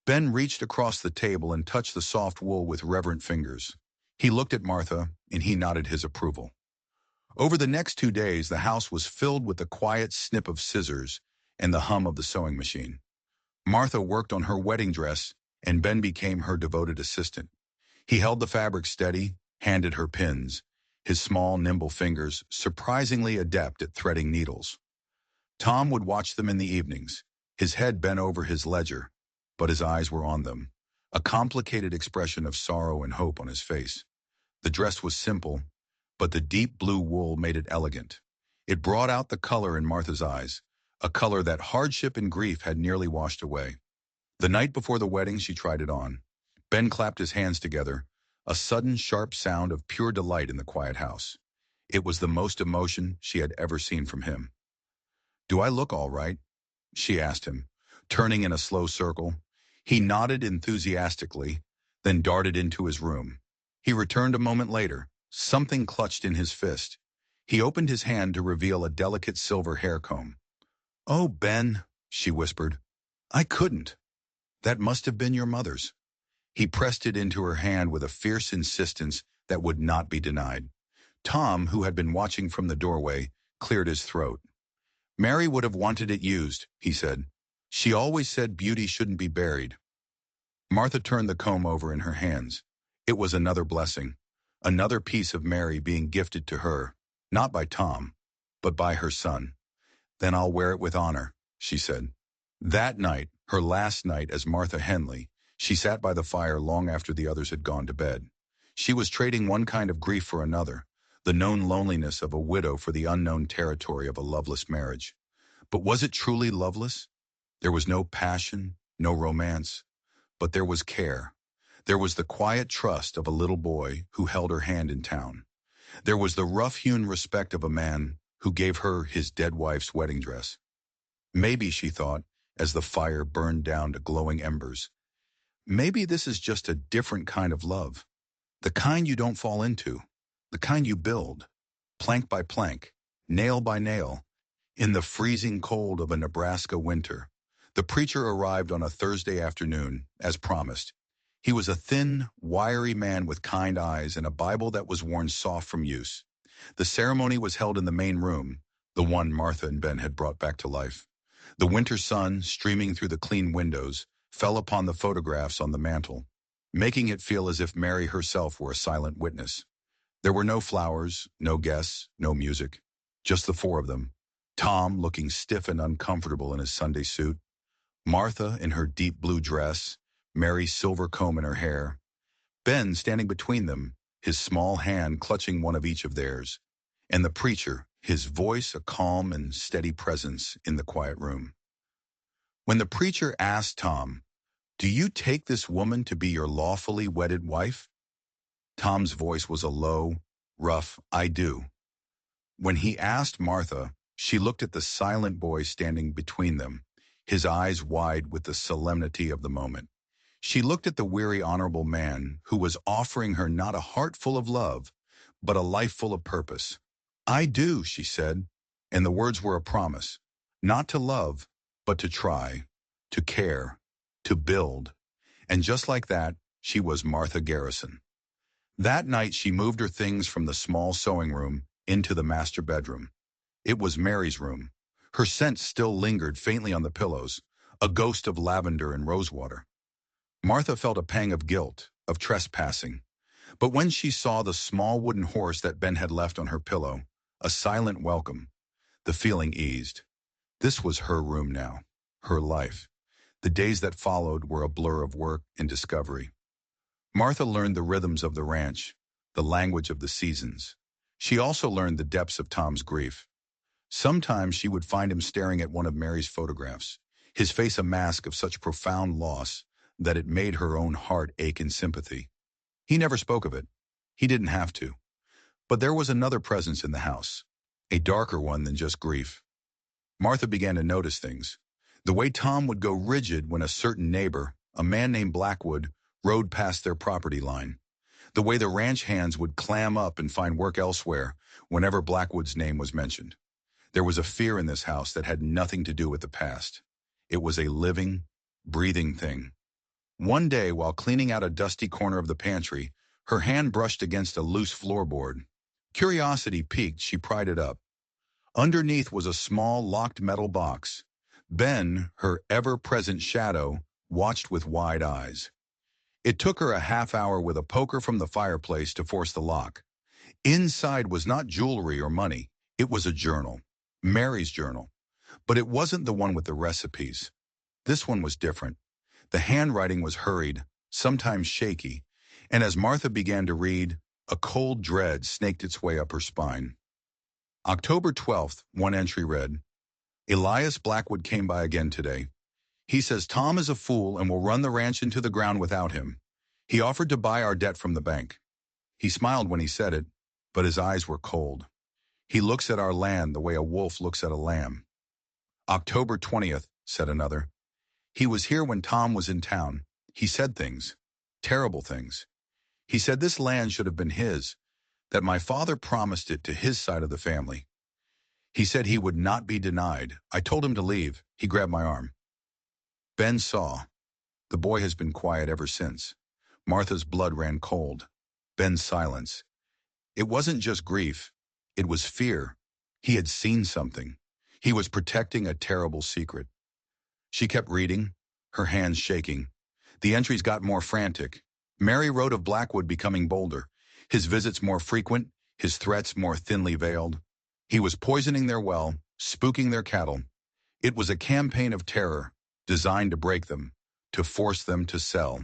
Ben reached across the table and touched the soft wool with reverent fingers. He looked at Martha, and he nodded his approval. Over the next 2 days, the house was filled with the quiet snip of scissors and the hum of the sewing machine. Martha worked on her wedding dress, and Ben became her devoted assistant. He held the fabric steady, handed her pins, his small, nimble fingers surprisingly adept at threading needles. Tom would watch them in the evenings, his head bent over his ledger, but his eyes were on them, a complicated expression of sorrow and hope on his face. The dress was simple, but the deep blue wool made it elegant. It brought out the color in Martha's eyes, a color that hardship and grief had nearly washed away. The night before the wedding, she tried it on. Ben clapped his hands together, a sudden sharp sound of pure delight in the quiet house. It was the most emotion she had ever seen from him. "Do I look all right?" she asked him, turning in a slow circle. He nodded enthusiastically, then darted into his room. He returned a moment later, something clutched in his fist. He opened his hand to reveal a delicate silver hair comb. "Oh, Ben," she whispered. "I couldn't. That must have been your mother's." He pressed it into her hand with a fierce insistence that would not be denied. Tom, who had been watching from the doorway, cleared his throat. "Mary would have wanted it used," he said. "She always said beauty shouldn't be buried." Martha turned the comb over in her hands. It was another blessing, another piece of Mary being gifted to her, not by Tom, but by her son. "Then I'll wear it with honor," she said. That night, her last night as Martha Henley, she sat by the fire long after the others had gone to bed. She was trading one kind of grief for another, the known loneliness of a widow for the unknown territory of a loveless marriage. But was it truly loveless? There was no passion, no romance, but there was care. There was the quiet trust of a little boy who held her hand in town. There was the rough-hewn respect of a man who gave her his dead wife's wedding dress. Maybe, she thought, as the fire burned down to glowing embers, maybe this is just a different kind of love. The kind you don't fall into. The kind you build, plank by plank, nail by nail, in the freezing cold of a Nebraska winter. The preacher arrived on a Thursday afternoon, as promised. He was a thin, wiry man with kind eyes and a Bible that was worn soft from use. The ceremony was held in the main room, the one Martha and Ben had brought back to life. The winter sun, streaming through the clean windows, fell upon the photographs on the mantel, making it feel as if Mary herself were a silent witness. There were no flowers, no guests, no music, just the four of them. Tom looking stiff and uncomfortable in his Sunday suit, Martha in her deep blue dress, Mary's silver comb in her hair, Ben standing between them, his small hand clutching one of each of theirs, and the preacher, his voice a calm and steady presence in the quiet room. When the preacher asked Tom, "Do you take this woman to be your lawfully wedded wife?" Tom's voice was a low, rough, "I do." When he asked Martha, she looked at the silent boy standing between them, his eyes wide with the solemnity of the moment. She looked at the weary, honorable man who was offering her not a heart full of love, but a life full of purpose. "I do," she said, and the words were a promise, not to love, but to try, to care, to build. And just like that, she was Martha Garrison. That night she moved her things from the small sewing room into the master bedroom. It was Mary's room. Her scent still lingered faintly on the pillows, a ghost of lavender and rosewater. Martha felt a pang of guilt, of trespassing. But when she saw the small wooden horse that Ben had left on her pillow, a silent welcome, the feeling eased. This was her room now, her life. The days that followed were a blur of work and discovery. Martha learned the rhythms of the ranch, the language of the seasons. She also learned the depths of Tom's grief. Sometimes she would find him staring at one of Mary's photographs, his face a mask of such profound loss that it made her own heart ache in sympathy. He never spoke of it. He didn't have to. But there was another presence in the house, a darker one than just grief. Martha began to notice things. The way Tom would go rigid when a certain neighbor, a man named Blackwood, rode past their property line. The way the ranch hands would clam up and find work elsewhere whenever Blackwood's name was mentioned. There was a fear in this house that had nothing to do with the past. It was a living, breathing thing. One day, while cleaning out a dusty corner of the pantry, her hand brushed against a loose floorboard. Curiosity piqued, she pried it up. Underneath was a small, locked metal box. Ben, her ever-present shadow, watched with wide eyes. It took her a half hour with a poker from the fireplace to force the lock. Inside was not jewelry or money. It was a journal. Mary's journal. But it wasn't the one with the recipes. This one was different. The handwriting was hurried, sometimes shaky, and as Martha began to read, a cold dread snaked its way up her spine. October 12th, one entry read, Elias Blackwood came by again today. He says Tom is a fool and will run the ranch into the ground without him. He offered to buy our debt from the bank. He smiled when he said it, but his eyes were cold. He looks at our land the way a wolf looks at a lamb. October 20th, said another. He was here when Tom was in town. He said things, terrible things. He said this land should have been his, that my father promised it to his side of the family. He said he would not be denied. I told him to leave. He grabbed my arm. Ben saw. The boy has been quiet ever since. Martha's blood ran cold. Ben's silence. It wasn't just grief. It was fear. He had seen something. He was protecting a terrible secret. She kept reading, her hands shaking. The entries got more frantic. Mary wrote of Blackwood becoming bolder, his visits more frequent, his threats more thinly veiled. He was poisoning their well, spooking their cattle. It was a campaign of terror, designed to break them, to force them to sell.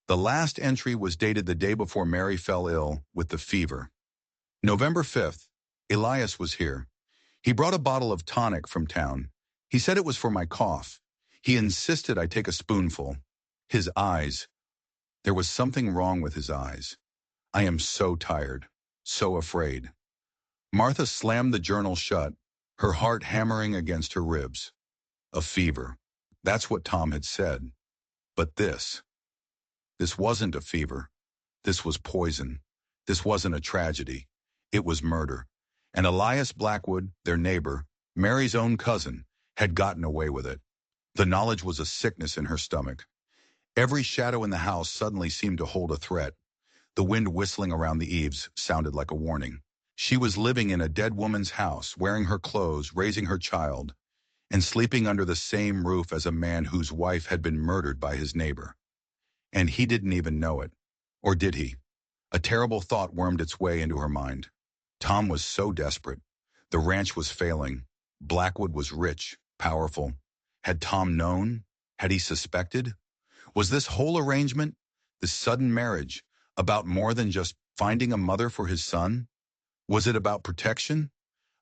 The last entry was dated the day before Mary fell ill with the fever. November 5th, Elias was here. He brought a bottle of tonic from town. He said it was for my cough. He insisted I take a spoonful. His eyes. There was something wrong with his eyes. I am so tired, so afraid. Martha slammed the journal shut, her heart hammering against her ribs. A fever. That's what Tom had said. But this wasn't a fever. This was poison. This wasn't a tragedy. It was murder. And Elias Blackwood, their neighbor, Mary's own cousin, had gotten away with it. The knowledge was a sickness in her stomach. Every shadow in the house suddenly seemed to hold a threat. The wind whistling around the eaves sounded like a warning. She was living in a dead woman's house, wearing her clothes, raising her child, and sleeping under the same roof as a man whose wife had been murdered by his neighbor. And he didn't even know it. Or did he? A terrible thought wormed its way into her mind. Tom was so desperate. The ranch was failing. Blackwood was rich, powerful. Had Tom known? Had he suspected? Was this whole arrangement, this sudden marriage, about more than just finding a mother for his son? Was it about protection?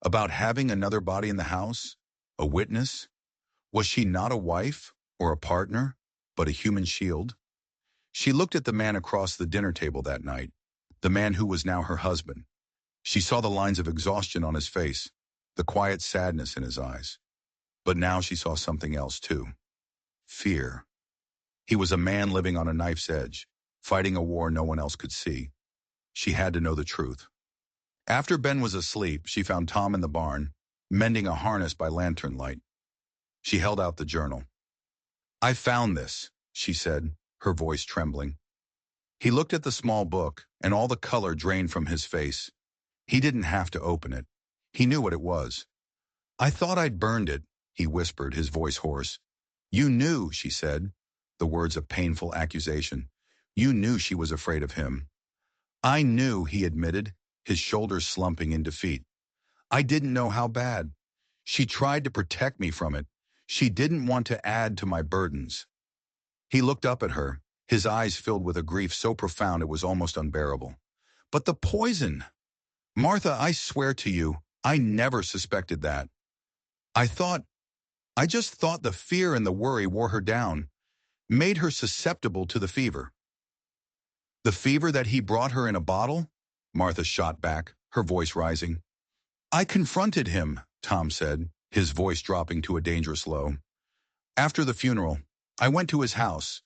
About having another body in the house? A witness? Was she not a wife or a partner, but a human shield? She looked at the man across the dinner table that night, the man who was now her husband. She saw the lines of exhaustion on his face, the quiet sadness in his eyes. But now she saw something else too. Fear. He was a man living on a knife's edge, fighting a war no one else could see. She had to know the truth. After Ben was asleep, she found Tom in the barn, mending a harness by lantern light. She held out the journal. I found this, she said, her voice trembling. He looked at the small book, and all the color drained from his face. He didn't have to open it. He knew what it was. I thought I'd burned it, he whispered, his voice hoarse. You knew, she said, the words of painful accusation. You knew she was afraid of him. I knew, he admitted, his shoulders slumping in defeat. I didn't know how bad. She tried to protect me from it. She didn't want to add to my burdens. He looked up at her, his eyes filled with a grief so profound it was almost unbearable. But the poison! Martha, I swear to you, I never suspected that. I just thought the fear and the worry wore her down, made her susceptible to the fever. The fever that he brought her in a bottle? Martha shot back, her voice rising. I confronted him, Tom said, his voice dropping to a dangerous low. After the funeral, I went to his house.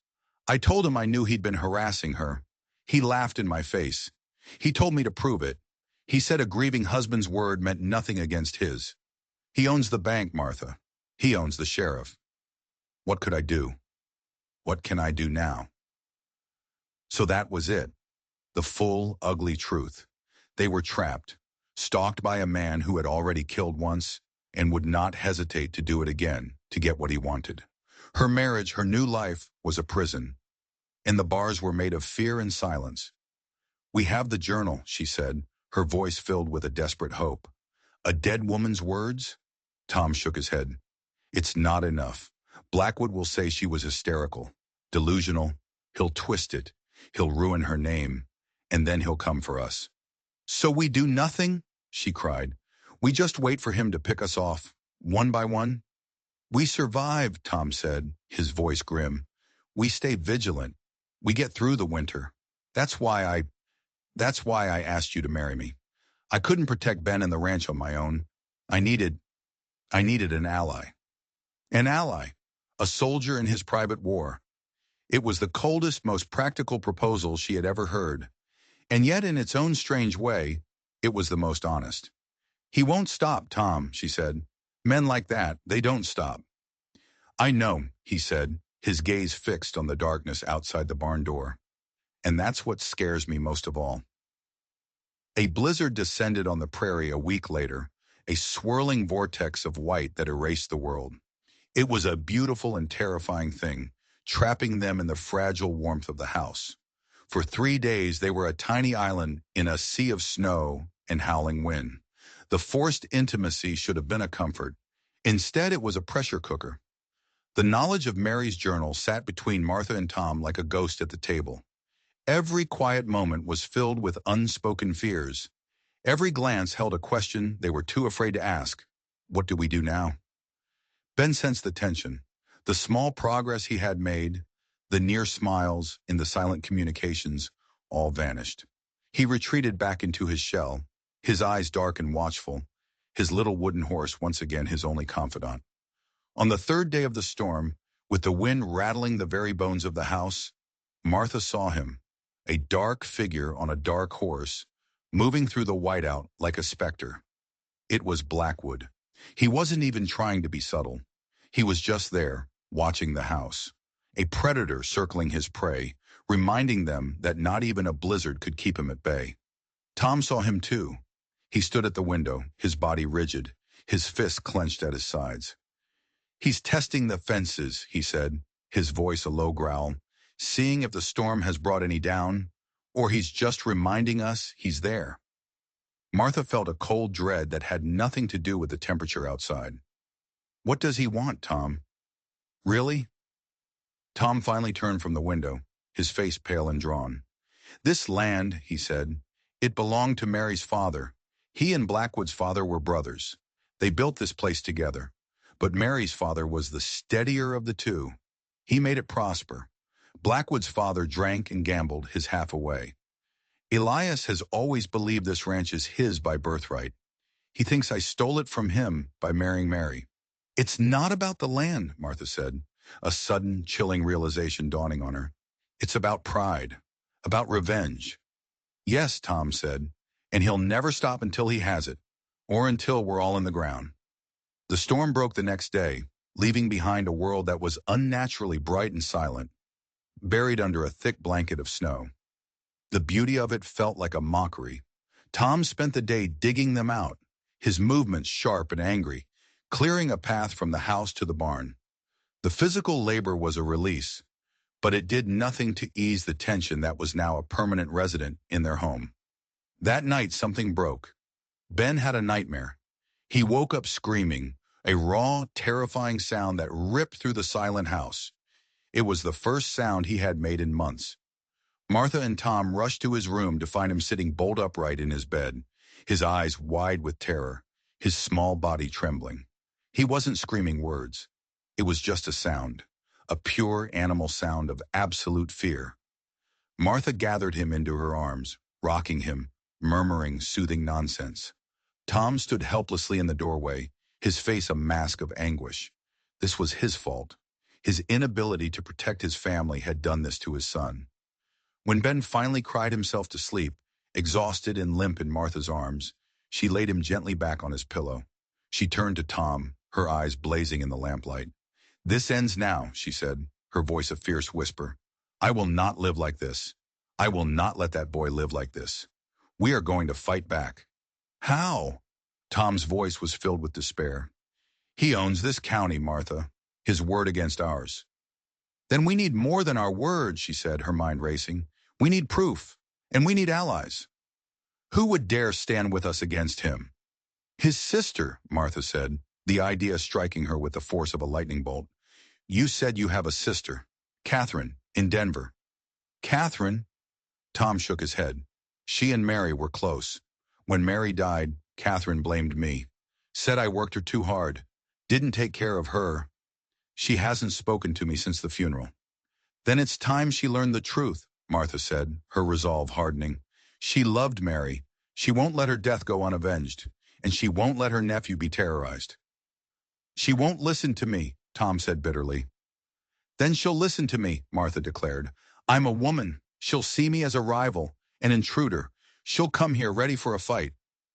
I told him I knew he'd been harassing her. He laughed in my face. He told me to prove it. He said a grieving husband's word meant nothing against his. He owns the bank, Martha. He owns the sheriff. What could I do? What can I do now? So that was it. The full, ugly truth. They were trapped, stalked by a man who had already killed once and would not hesitate to do it again to get what he wanted. Her marriage, her new life, was a prison, and the bars were made of fear and silence. We have the journal, she said, her voice filled with a desperate hope. A dead woman's words? Tom shook his head. It's not enough. Blackwood will say she was hysterical, delusional. He'll twist it. He'll ruin her name. And then he'll come for us. So we do nothing? She cried. We just wait for him to pick us off, one by one? We survive, Tom said, his voice grim. We stay vigilant. We get through the winter. That's why I asked you to marry me. I couldn't protect Ben and the ranch on my own. I needed an ally. An ally. A soldier in his private war. It was the coldest, most practical proposal she had ever heard. And yet, in its own strange way, it was the most honest. He won't stop, Tom, she said. Men like that, they don't stop. I know, he said, his gaze fixed on the darkness outside the barn door. And that's what scares me most of all. A blizzard descended on the prairie a week later, a swirling vortex of white that erased the world. It was a beautiful and terrifying thing, trapping them in the fragile warmth of the house. For 3 days, they were a tiny island in a sea of snow and howling wind. The forced intimacy should have been a comfort. Instead, it was a pressure cooker. The knowledge of Mary's journal sat between Martha and Tom like a ghost at the table. Every quiet moment was filled with unspoken fears. Every glance held a question they were too afraid to ask. What do we do now? Ben sensed the tension. The small progress he had made, the near smiles in the silent communications, all vanished. He retreated back into his shell, his eyes dark and watchful, his little wooden horse once again his only confidant. On the 3rd day of the storm, with the wind rattling the very bones of the house, Martha saw him, a dark figure on a dark horse, moving through the whiteout like a specter. It was Blackwood. He wasn't even trying to be subtle. He was just there, watching the house. A predator circling his prey, reminding them that not even a blizzard could keep him at bay. Tom saw him too. He stood at the window, his body rigid, his fists clenched at his sides. He's testing the fences, he said, his voice a low growl, seeing if the storm has brought any down, or he's just reminding us he's there. Martha felt a cold dread that had nothing to do with the temperature outside. What does he want, Tom? Really? Tom finally turned from the window, his face pale and drawn. This land, he said, it belonged to Mary's father. He and Blackwood's father were brothers. They built this place together. But Mary's father was the steadier of the two. He made it prosper. Blackwood's father drank and gambled his half away. Elias has always believed this ranch is his by birthright. He thinks I stole it from him by marrying Mary. It's not about the land, Martha said, a sudden, chilling realization dawning on her. It's about pride, about revenge. Yes, Tom said, and he'll never stop until he has it, or until we're all in the ground. The storm broke the next day, leaving behind a world that was unnaturally bright and silent, buried under a thick blanket of snow. The beauty of it felt like a mockery. Tom spent the day digging them out, his movements sharp and angry, clearing a path from the house to the barn. The physical labor was a release, but it did nothing to ease the tension that was now a permanent resident in their home. That night something broke. Ben had a nightmare. He woke up screaming, a raw, terrifying sound that ripped through the silent house. It was the first sound he had made in months. Martha and Tom rushed to his room to find him sitting bolt upright in his bed, his eyes wide with terror, his small body trembling. He wasn't screaming words. It was just a sound, a pure animal sound of absolute fear. Martha gathered him into her arms, rocking him, murmuring soothing nonsense. Tom stood helplessly in the doorway, his face a mask of anguish. This was his fault. His inability to protect his family had done this to his son. When Ben finally cried himself to sleep, exhausted and limp in Martha's arms, she laid him gently back on his pillow. She turned to Tom, her eyes blazing in the lamplight. "This ends now," she said, her voice a fierce whisper. "I will not live like this. I will not let that boy live like this. We are going to fight back." "How?" Tom's voice was filled with despair. "He owns this county, Martha. His word against ours." "Then we need more than our word," she said, her mind racing. "We need proof, and we need allies. Who would dare stand with us against him?" "His sister," Martha said, the idea striking her with the force of a lightning bolt. "You said you have a sister, Catherine, in Denver." "Catherine?" Tom shook his head. "She and Mary were close. When Mary died, Catherine blamed me. Said I worked her too hard. Didn't take care of her. She hasn't spoken to me since the funeral." "Then it's time she learned the truth," Martha said, her resolve hardening. "She loved Mary. She won't let her death go unavenged, and she won't let her nephew be terrorized." "She won't listen to me," Tom said bitterly. "Then she'll listen to me," Martha declared. "I'm a woman. She'll see me as a rival, an intruder. She'll come here ready for a fight.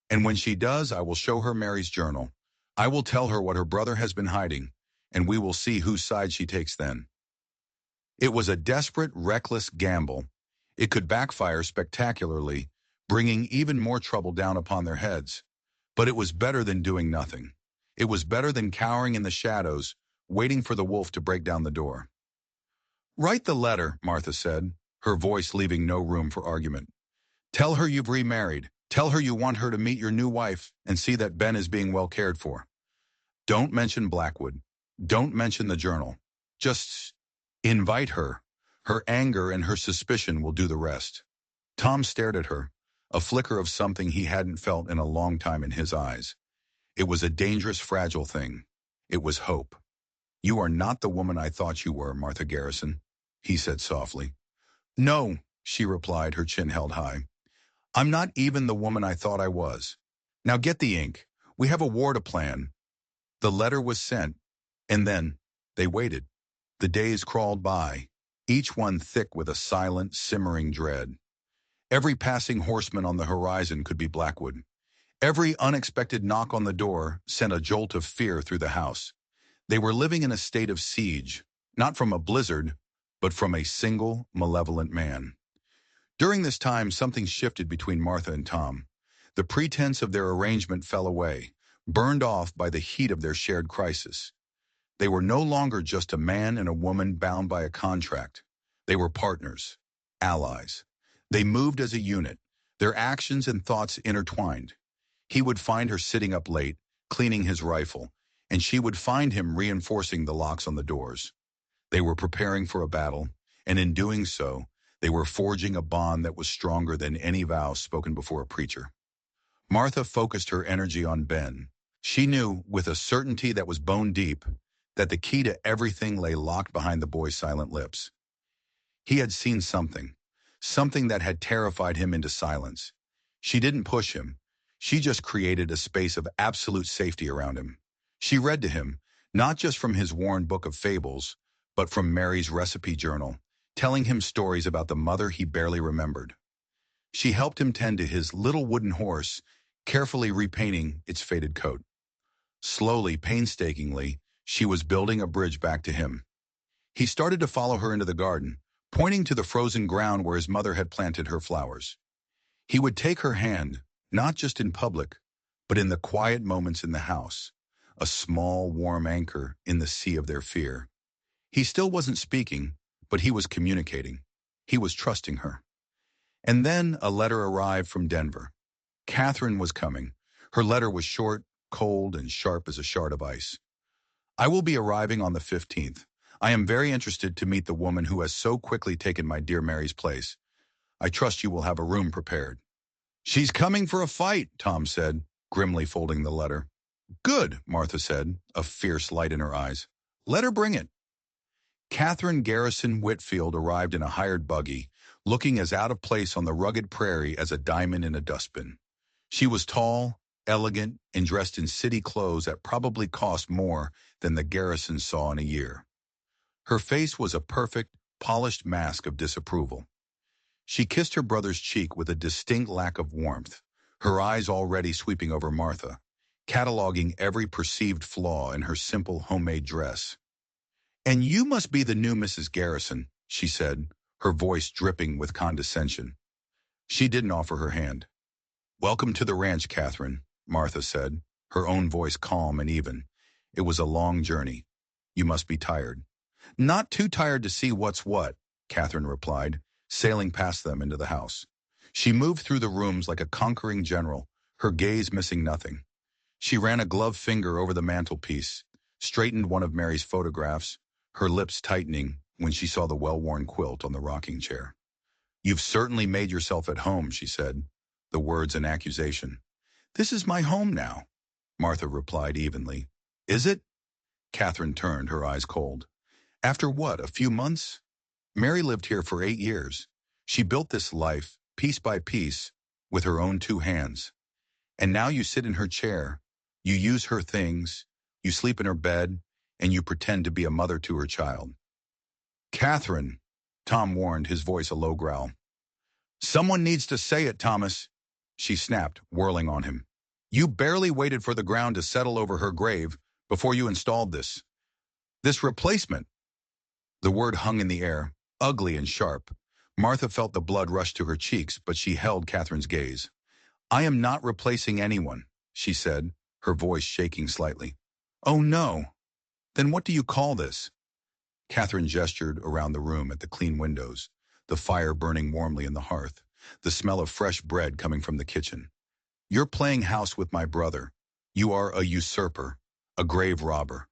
And when she does, I will show her Mary's journal. I will tell her what her brother has been hiding, and we will see whose side she takes then." It was a desperate, reckless gamble. It could backfire spectacularly, bringing even more trouble down upon their heads. But it was better than doing nothing. It was better than cowering in the shadows, waiting for the wolf to break down the door. "Write the letter," Martha said, her voice leaving no room for argument. "Tell her you've remarried. Tell her you want her to meet your new wife and see that Ben is being well cared for. Don't mention Blackwood. Don't mention the journal. Just invite her. Her anger and her suspicion will do the rest." Tom stared at her, a flicker of something he hadn't felt in a long time in his eyes. It was a dangerous, fragile thing. It was hope. "You are not the woman I thought you were, Martha Garrison," he said softly. "No," she replied, her chin held high. "I'm not even the woman I thought I was. Now get the ink. We have a war to plan." The letter was sent, and then they waited. The days crawled by, each one thick with a silent, simmering dread. Every passing horseman on the horizon could be Blackwood. Every unexpected knock on the door sent a jolt of fear through the house. They were living in a state of siege, not from a blizzard, but from a single, malevolent man. During this time, something shifted between Martha and Tom. The pretense of their arrangement fell away, burned off by the heat of their shared crisis. They were no longer just a man and a woman bound by a contract. They were partners, allies. They moved as a unit, their actions and thoughts intertwined. He would find her sitting up late, cleaning his rifle, and she would find him reinforcing the locks on the doors. They were preparing for a battle, and in doing so, they were forging a bond that was stronger than any vow spoken before a preacher. Martha focused her energy on Ben. She knew, with a certainty that was bone deep, that the key to everything lay locked behind the boy's silent lips. He had seen something, something that had terrified him into silence. She didn't push him. She just created a space of absolute safety around him. She read to him, not just from his worn book of fables, but from Mary's recipe journal, telling him stories about the mother he barely remembered. She helped him tend to his little wooden horse, carefully repainting its faded coat. Slowly, painstakingly, she was building a bridge back to him. He started to follow her into the garden, pointing to the frozen ground where his mother had planted her flowers. He would take her hand, not just in public, but in the quiet moments in the house, a small, warm anchor in the sea of their fear. He still wasn't speaking, but he was communicating. He was trusting her. And then a letter arrived from Denver. Catherine was coming. Her letter was short, cold, and sharp as a shard of ice. "I will be arriving on the 15th. I am very interested to meet the woman who has so quickly taken my dear Mary's place. I trust you will have a room prepared." "She's coming for a fight," Tom said, grimly folding the letter. "Good," Martha said, a fierce light in her eyes. "Let her bring it." Catherine Garrison Whitfield arrived in a hired buggy, looking as out of place on the rugged prairie as a diamond in a dustbin. She was tall, elegant, and dressed in city clothes that probably cost more than the Garrisons saw in a year. Her face was a perfect, polished mask of disapproval. She kissed her brother's cheek with a distinct lack of warmth, her eyes already sweeping over Martha, cataloging every perceived flaw in her simple homemade dress. "And you must be the new Mrs. Garrison," she said, her voice dripping with condescension. She didn't offer her hand. "Welcome to the ranch, Catherine," Martha said, her own voice calm and even. "It was a long journey. You must be tired." "Not too tired to see what's what," Catherine replied, sailing past them into the house. She moved through the rooms like a conquering general, her gaze missing nothing. She ran a gloved finger over the mantelpiece, straightened one of Mary's photographs, her lips tightening when she saw the well-worn quilt on the rocking chair. "You've certainly made yourself at home," she said, the words an accusation. "This is my home now," Martha replied evenly. "Is it?" Catherine turned, her eyes cold. "After what, a few months? Mary lived here for 8 years. She built this life, piece by piece, with her own 2 hands. And now you sit in her chair, you use her things, you sleep in her bed, and you pretend to be a mother to her child." "Catherine," Tom warned, his voice a low growl. "Someone needs to say it, Thomas," she snapped, whirling on him. "You barely waited for the ground to settle over her grave before you installed this replacement." The word hung in the air, ugly and sharp. Martha felt the blood rush to her cheeks, but she held Catherine's gaze. "I am not replacing anyone," she said, her voice shaking slightly. "Oh no. Then what do you call this?" Catherine gestured around the room at the clean windows, the fire burning warmly in the hearth, the smell of fresh bread coming from the kitchen. "You're playing house with my brother. You are a usurper, a grave robber."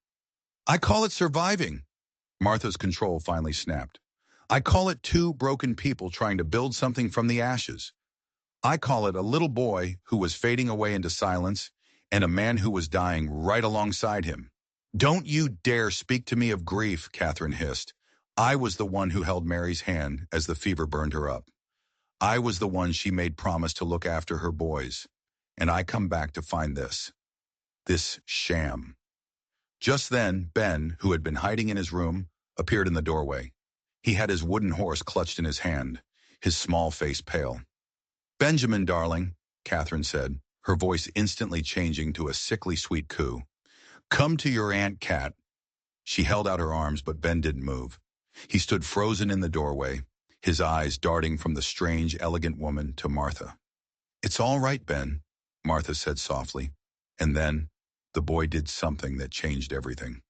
"I call it surviving." Martha's control finally snapped. "I call it 2 broken people trying to build something from the ashes. I call it a little boy who was fading away into silence and a man who was dying right alongside him." "Don't you dare speak to me of grief," Catherine hissed. "I was the one who held Mary's hand as the fever burned her up. I was the one she made promise to look after her boys. And I come back to find this sham." Just then, Ben, who had been hiding in his room, appeared in the doorway. He had his wooden horse clutched in his hand, his small face pale. "Benjamin, darling," Catherine said, her voice instantly changing to a sickly sweet coo. "Come to your Aunt Cat." She held out her arms, but Ben didn't move. He stood frozen in the doorway, his eyes darting from the strange, elegant woman to Martha. "It's all right, Ben," Martha said softly. And then, the boy did something that changed everything.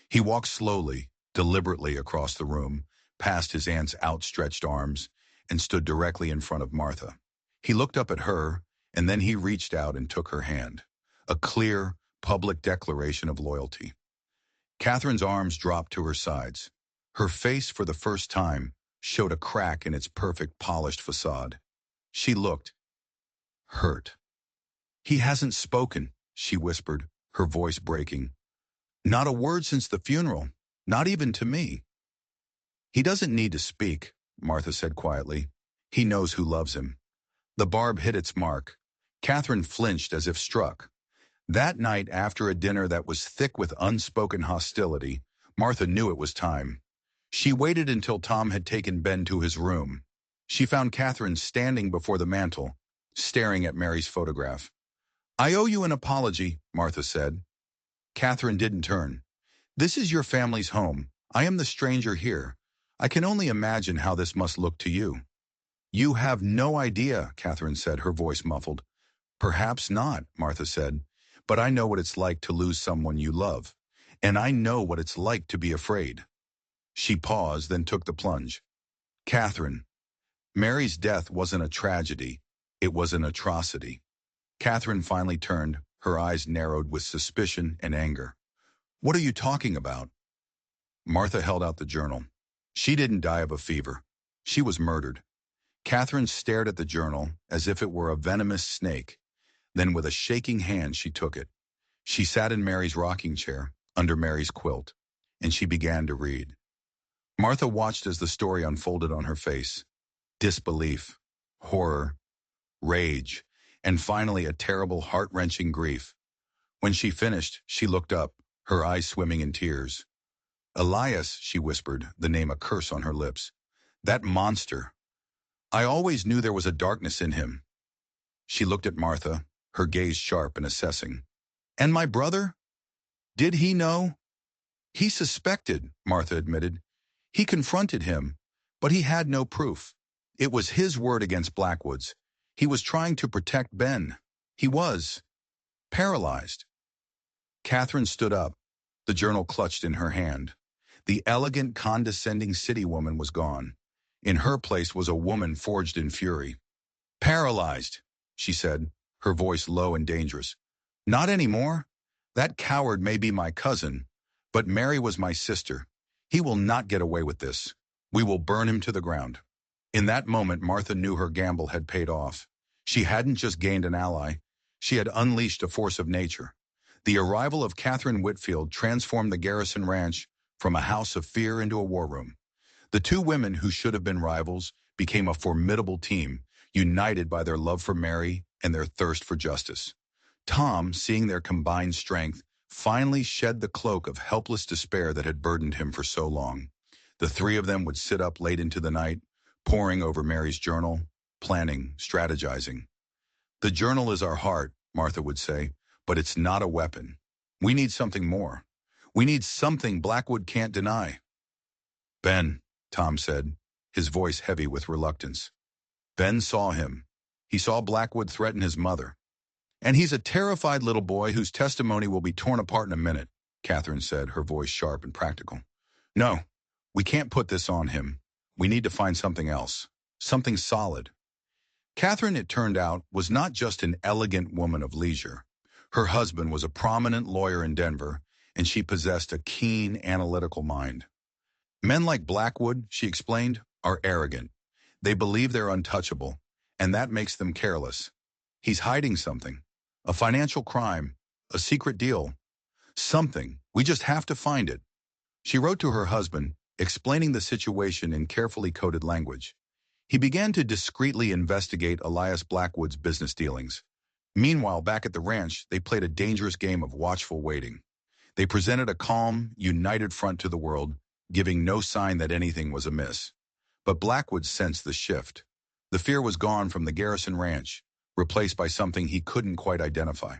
He walked slowly, deliberately across the room, past his aunt's outstretched arms, and stood directly in front of Martha. He looked up at her, and then he reached out and took her hand. A clear, public declaration of loyalty. Catherine's arms dropped to her sides. Her face, for the first time, showed a crack in its perfect polished facade. She looked hurt. "He hasn't spoken," she whispered, her voice breaking. "Not a word since the funeral, not even to me." "He doesn't need to speak," Martha said quietly. "He knows who loves him." The barb hit its mark. Catherine flinched as if struck. That night, after a dinner that was thick with unspoken hostility, Martha knew it was time. She waited until Tom had taken Ben to his room. She found Catherine standing before the mantel, staring at Mary's photograph. "I owe you an apology," Martha said. Catherine didn't turn. "This is your family's home. I am the stranger here. I can only imagine how this must look to you." "You have no idea," Catherine said, her voice muffled. "Perhaps not," Martha said. "But I know what it's like to lose someone you love. And I know what it's like to be afraid." She paused, then took the plunge. "Catherine, Mary's death wasn't a tragedy. It was an atrocity." Catherine finally turned, her eyes narrowed with suspicion and anger. "What are you talking about?" Martha held out the journal. "She didn't die of a fever. She was murdered." Catherine stared at the journal as if it were a venomous snake. Then with a shaking hand she took it. She sat in Mary's rocking chair, under Mary's quilt, and she began to read. Martha watched as the story unfolded on her face. Disbelief, horror, rage, and finally a terrible, heart-wrenching grief. When she finished, she looked up, her eyes swimming in tears. Elias, she whispered, the name a curse on her lips. That monster. I always knew there was a darkness in him. She looked at Martha, her gaze sharp and assessing. And my brother? Did he know? He suspected, Martha admitted. He confronted him, but he had no proof. It was his word against Blackwood's. He was trying to protect Ben. He was paralyzed. Catherine stood up, the journal clutched in her hand. The elegant, condescending city woman was gone. In her place was a woman forged in fury. Paralyzed, she said, her voice low and dangerous. Not anymore. That coward may be my cousin, but Mary was my sister. He will not get away with this. We will burn him to the ground. In that moment, Martha knew her gamble had paid off. She hadn't just gained an ally. She had unleashed a force of nature. The arrival of Catherine Whitfield transformed the Garrison Ranch from a house of fear into a war room. The two women who should have been rivals became a formidable team, united by their love for Mary and their thirst for justice. Tom, seeing their combined strength, finally shed the cloak of helpless despair that had burdened him for so long. The three of them would sit up late into the night, poring over Mary's journal, planning, strategizing. The journal is our heart, Martha would say, but it's not a weapon. We need something more. We need something Blackwood can't deny. Ben, Tom said, his voice heavy with reluctance. Ben saw him. He saw Blackwood threaten his mother. And he's a terrified little boy whose testimony will be torn apart in a minute, Catherine said, her voice sharp and practical. No, we can't put this on him. We need to find something else, something solid. Catherine, it turned out, was not just an elegant woman of leisure. Her husband was a prominent lawyer in Denver, and she possessed a keen, analytical mind. Men like Blackwood, she explained, are arrogant. They believe they're untouchable, and that makes them careless. He's hiding something, a financial crime, a secret deal, something. We just have to find it. She wrote to her husband, explaining the situation in carefully coded language. He began to discreetly investigate Elias Blackwood's business dealings. Meanwhile, back at the ranch, they played a dangerous game of watchful waiting. They presented a calm, united front to the world, giving no sign that anything was amiss. But Blackwood sensed the shift. The fear was gone from the Garrison Ranch, replaced by something he couldn't quite identify.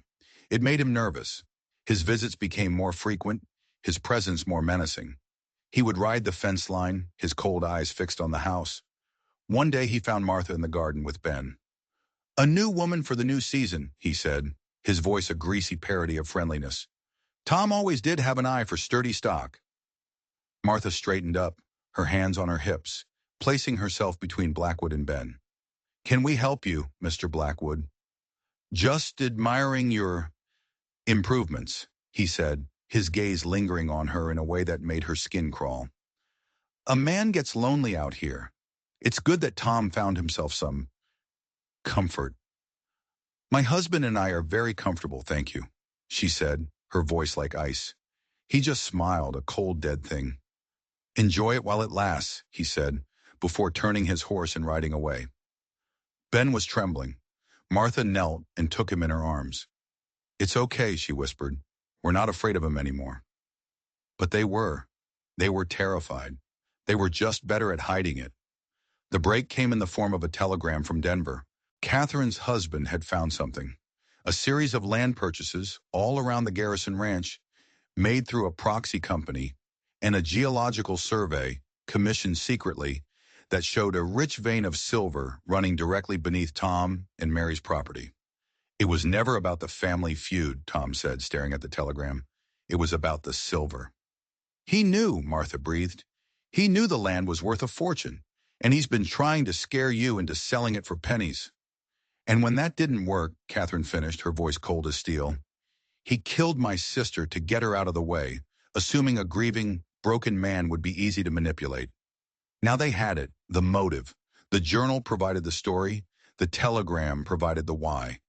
It made him nervous. His visits became more frequent, his presence more menacing. He would ride the fence line, his cold eyes fixed on the house. One day he found Martha in the garden with Ben. A new woman for the new season, he said, his voice a greasy parody of friendliness. Tom always did have an eye for sturdy stock. Martha straightened up, her hands on her hips, placing herself between Blackwood and Ben. Can we help you, Mr. Blackwood? Just admiring your improvements, he said, his gaze lingering on her in a way that made her skin crawl. A man gets lonely out here. It's good that Tom found himself some comfort. My husband and I are very comfortable, thank you, she said, her voice like ice. He just smiled, a cold, dead thing. Enjoy it while it lasts, he said, before turning his horse and riding away. Ben was trembling. Martha knelt and took him in her arms. It's okay, she whispered. We're not afraid of him anymore. But they were. They were terrified. They were just better at hiding it. The break came in the form of a telegram from Denver. Catherine's husband had found something. A series of land purchases all around the Garrison Ranch, made through a proxy company, and a geological survey, commissioned secretly, that showed a rich vein of silver running directly beneath Tom and Mary's property. It was never about the family feud, Tom said, staring at the telegram. It was about the silver. He knew, Martha breathed. He knew the land was worth a fortune, and he's been trying to scare you into selling it for pennies. And when that didn't work, Catherine finished, her voice cold as steel, he killed my sister to get her out of the way, assuming a grieving, broken man would be easy to manipulate. Now they had it, the motive. The journal provided the story, the telegram provided the why.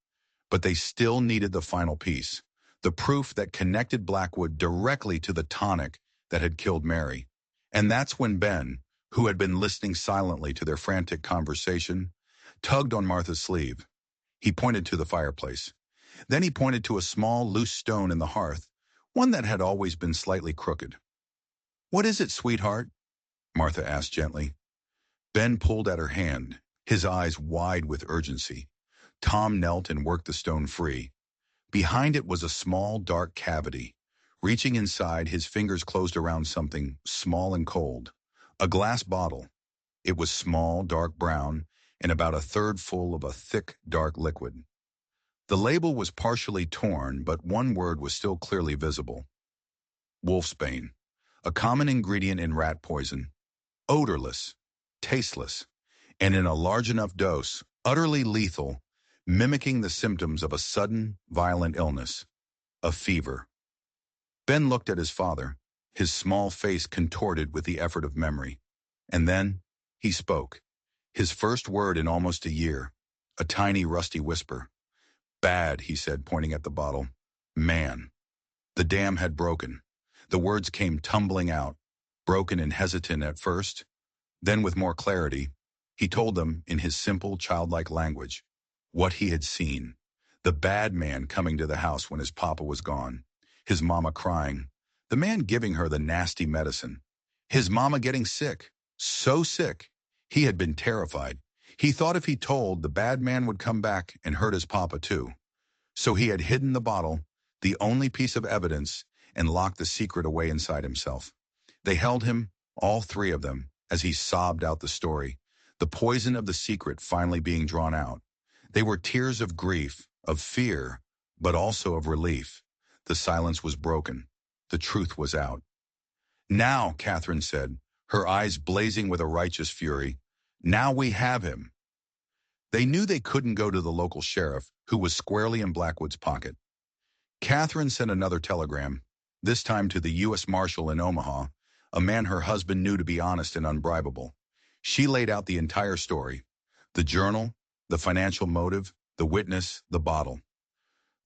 But they still needed the final piece, the proof that connected Blackwood directly to the tonic that had killed Mary. And that's when Ben, who had been listening silently to their frantic conversation, tugged on Martha's sleeve. He pointed to the fireplace. Then he pointed to a small, loose stone in the hearth, one that had always been slightly crooked. "What is it, sweetheart?" Martha asked gently. Ben pulled at her hand, his eyes wide with urgency. Tom knelt and worked the stone free. Behind it was a small, dark cavity. Reaching inside, his fingers closed around something small and cold. A glass bottle. It was small, dark brown, and about a third full of a thick, dark liquid. The label was partially torn, but one word was still clearly visible. Wolfsbane, a common ingredient in rat poison. Odorless, tasteless, and in a large enough dose, utterly lethal, mimicking the symptoms of a sudden, violent illness, a fever. Ben looked at his father, his small face contorted with the effort of memory. And then, he spoke. His first word in almost a year, a tiny rusty whisper. "Bad," he said, pointing at the bottle. "Man." The dam had broken. The words came tumbling out, broken and hesitant at first. Then with more clarity, he told them in his simple, childlike language what he had seen. The bad man coming to the house when his papa was gone. His mama crying. The man giving her the nasty medicine. His mama getting sick. So sick. He had been terrified. He thought if he told, the bad man would come back and hurt his papa too. So he had hidden the bottle, the only piece of evidence, and locked the secret away inside himself. They held him, all three of them, as he sobbed out the story, the poison of the secret finally being drawn out. They were tears of grief, of fear, but also of relief. The silence was broken. The truth was out. "Now," Catherine said, her eyes blazing with a righteous fury, "now we have him." They knew they couldn't go to the local sheriff, who was squarely in Blackwood's pocket. Catherine sent another telegram, this time to the U.S. Marshal in Omaha, a man her husband knew to be honest and unbribable. She laid out the entire story, the journal, the financial motive, the witness, the bottle.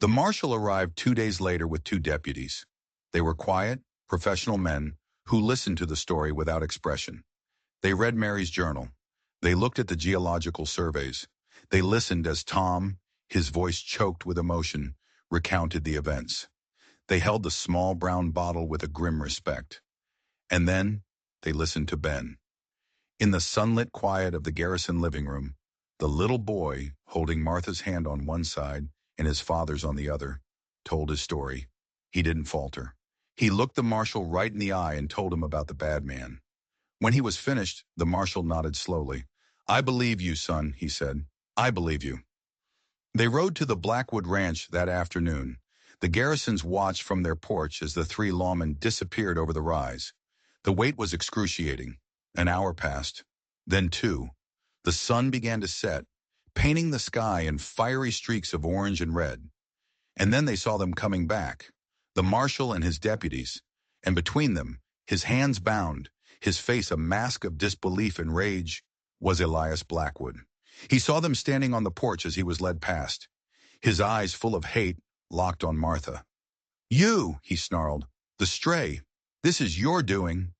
The marshal arrived 2 days later with 2 deputies. They were quiet, professional men who listened to the story without expression. They read Mary's journal. They looked at the geological surveys. They listened as Tom, his voice choked with emotion, recounted the events. They held the small brown bottle with a grim respect. And then they listened to Ben. In the sunlit quiet of the garrison living room, the little boy, holding Martha's hand on one side and his father's on the other, told his story. He didn't falter. He looked the marshal right in the eye and told him about the bad man. When he was finished, the marshal nodded slowly. "I believe you, son," he said. "I believe you." They rode to the Blackwood Ranch that afternoon. The garrisons watched from their porch as the 3 lawmen disappeared over the rise. The wait was excruciating. An hour passed, then 2. The sun began to set, painting the sky in fiery streaks of orange and red. And then they saw them coming back, the marshal and his deputies, and between them, his hands bound, his face a mask of disbelief and rage, was Elias Blackwood. He saw them standing on the porch as he was led past, his eyes full of hate locked on Martha. "You," he snarled, "the stray. This is your doing."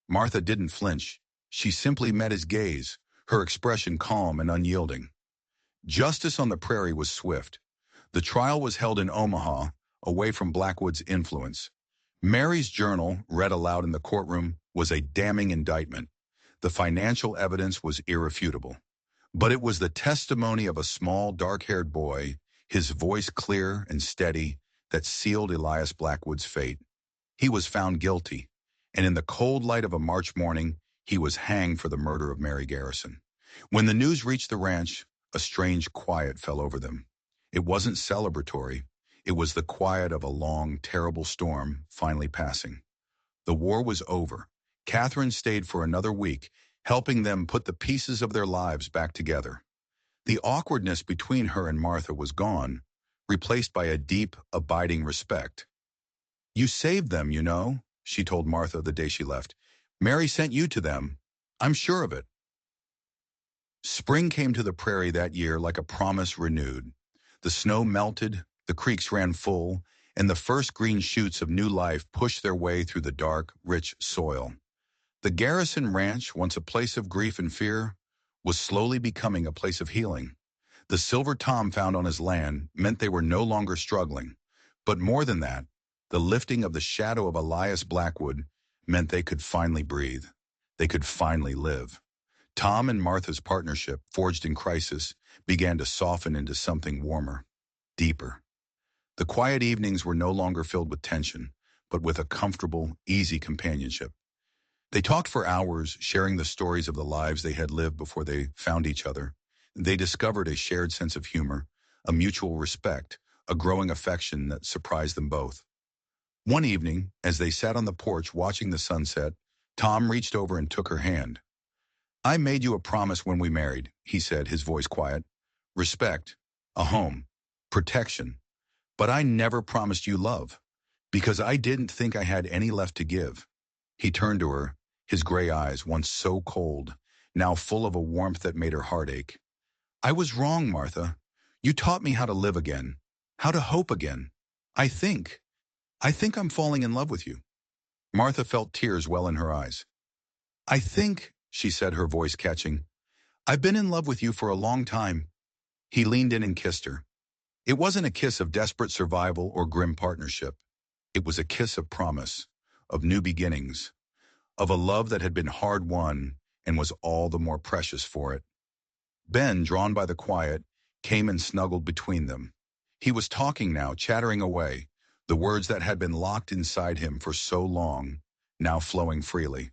Martha didn't flinch. She simply met his gaze, her expression calm and unyielding. Justice on the prairie was swift. The trial was held in Omaha, away from Blackwood's influence. Mary's journal, read aloud in the courtroom, was a damning indictment. The financial evidence was irrefutable. But it was the testimony of a small, dark-haired boy, his voice clear and steady, that sealed Elias Blackwood's fate. He was found guilty, and in the cold light of a March morning, he was hanged for the murder of Mary Garrison. When the news reached the ranch, a strange quiet fell over them. It wasn't celebratory. It was the quiet of a long, terrible storm finally passing. The war was over. Catherine stayed for another week, helping them put the pieces of their lives back together. The awkwardness between her and Martha was gone, replaced by a deep, abiding respect. "You saved them, you know," she told Martha the day she left. "Mary sent you to them. I'm sure of it." Spring came to the prairie that year like a promise renewed. The snow melted, the creeks ran full, and the first green shoots of new life pushed their way through the dark, rich soil. The Garrison Ranch, once a place of grief and fear, was slowly becoming a place of healing. The silver Tom found on his land meant they were no longer struggling. But more than that, the lifting of the shadow of Elias Blackwood meant they could finally breathe. They could finally live. Tom and Martha's partnership, forged in crisis, began to soften into something warmer, deeper. The quiet evenings were no longer filled with tension, but with a comfortable, easy companionship. They talked for hours, sharing the stories of the lives they had lived before they found each other. They discovered a shared sense of humor, a mutual respect, a growing affection that surprised them both. One evening, as they sat on the porch watching the sunset, Tom reached over and took her hand. "I made you a promise when we married," he said, his voice quiet. "Respect, a home, protection. But I never promised you love, because I didn't think I had any left to give." He turned to her, his gray eyes, once so cold, now full of a warmth that made her heart ache. "I was wrong, Martha. You taught me how to live again, how to hope again. I think, I think I'm falling in love with you." Martha felt tears well in her eyes. "I think," she said, her voice catching, "I've been in love with you for a long time." He leaned in and kissed her. It wasn't a kiss of desperate survival or grim partnership. It was a kiss of promise, of new beginnings, of a love that had been hard-won and was all the more precious for it. Ben, drawn by the quiet, came and snuggled between them. He was talking now, chattering away, the words that had been locked inside him for so long, now flowing freely.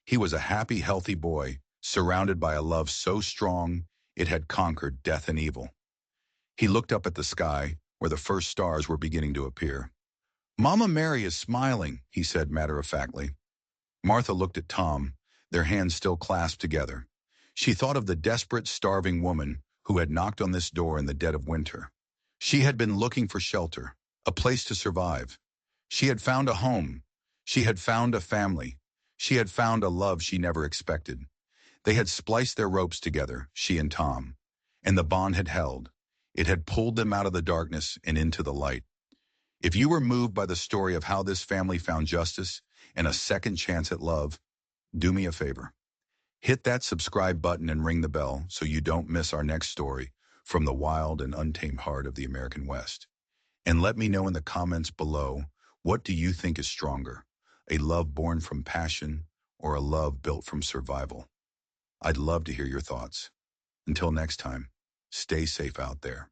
He was a happy, healthy boy, surrounded by a love so strong it had conquered death and evil. He looked up at the sky, where the first stars were beginning to appear. "Mama Mary is smiling," he said matter-of-factly. Martha looked at Tom, their hands still clasped together. She thought of the desperate, starving woman who had knocked on this door in the dead of winter. She had been looking for shelter, a place to survive. She had found a home. She had found a family. She had found a love she never expected. They had spliced their ropes together, she and Tom, and the bond had held. It had pulled them out of the darkness and into the light. If you were moved by the story of how this family found justice and a second chance at love, do me a favor. Hit that subscribe button and ring the bell so you don't miss our next story from the wild and untamed heart of the American West. And let me know in the comments below, what do you think is stronger, a love born from passion or a love built from survival? I'd love to hear your thoughts. Until next time, stay safe out there.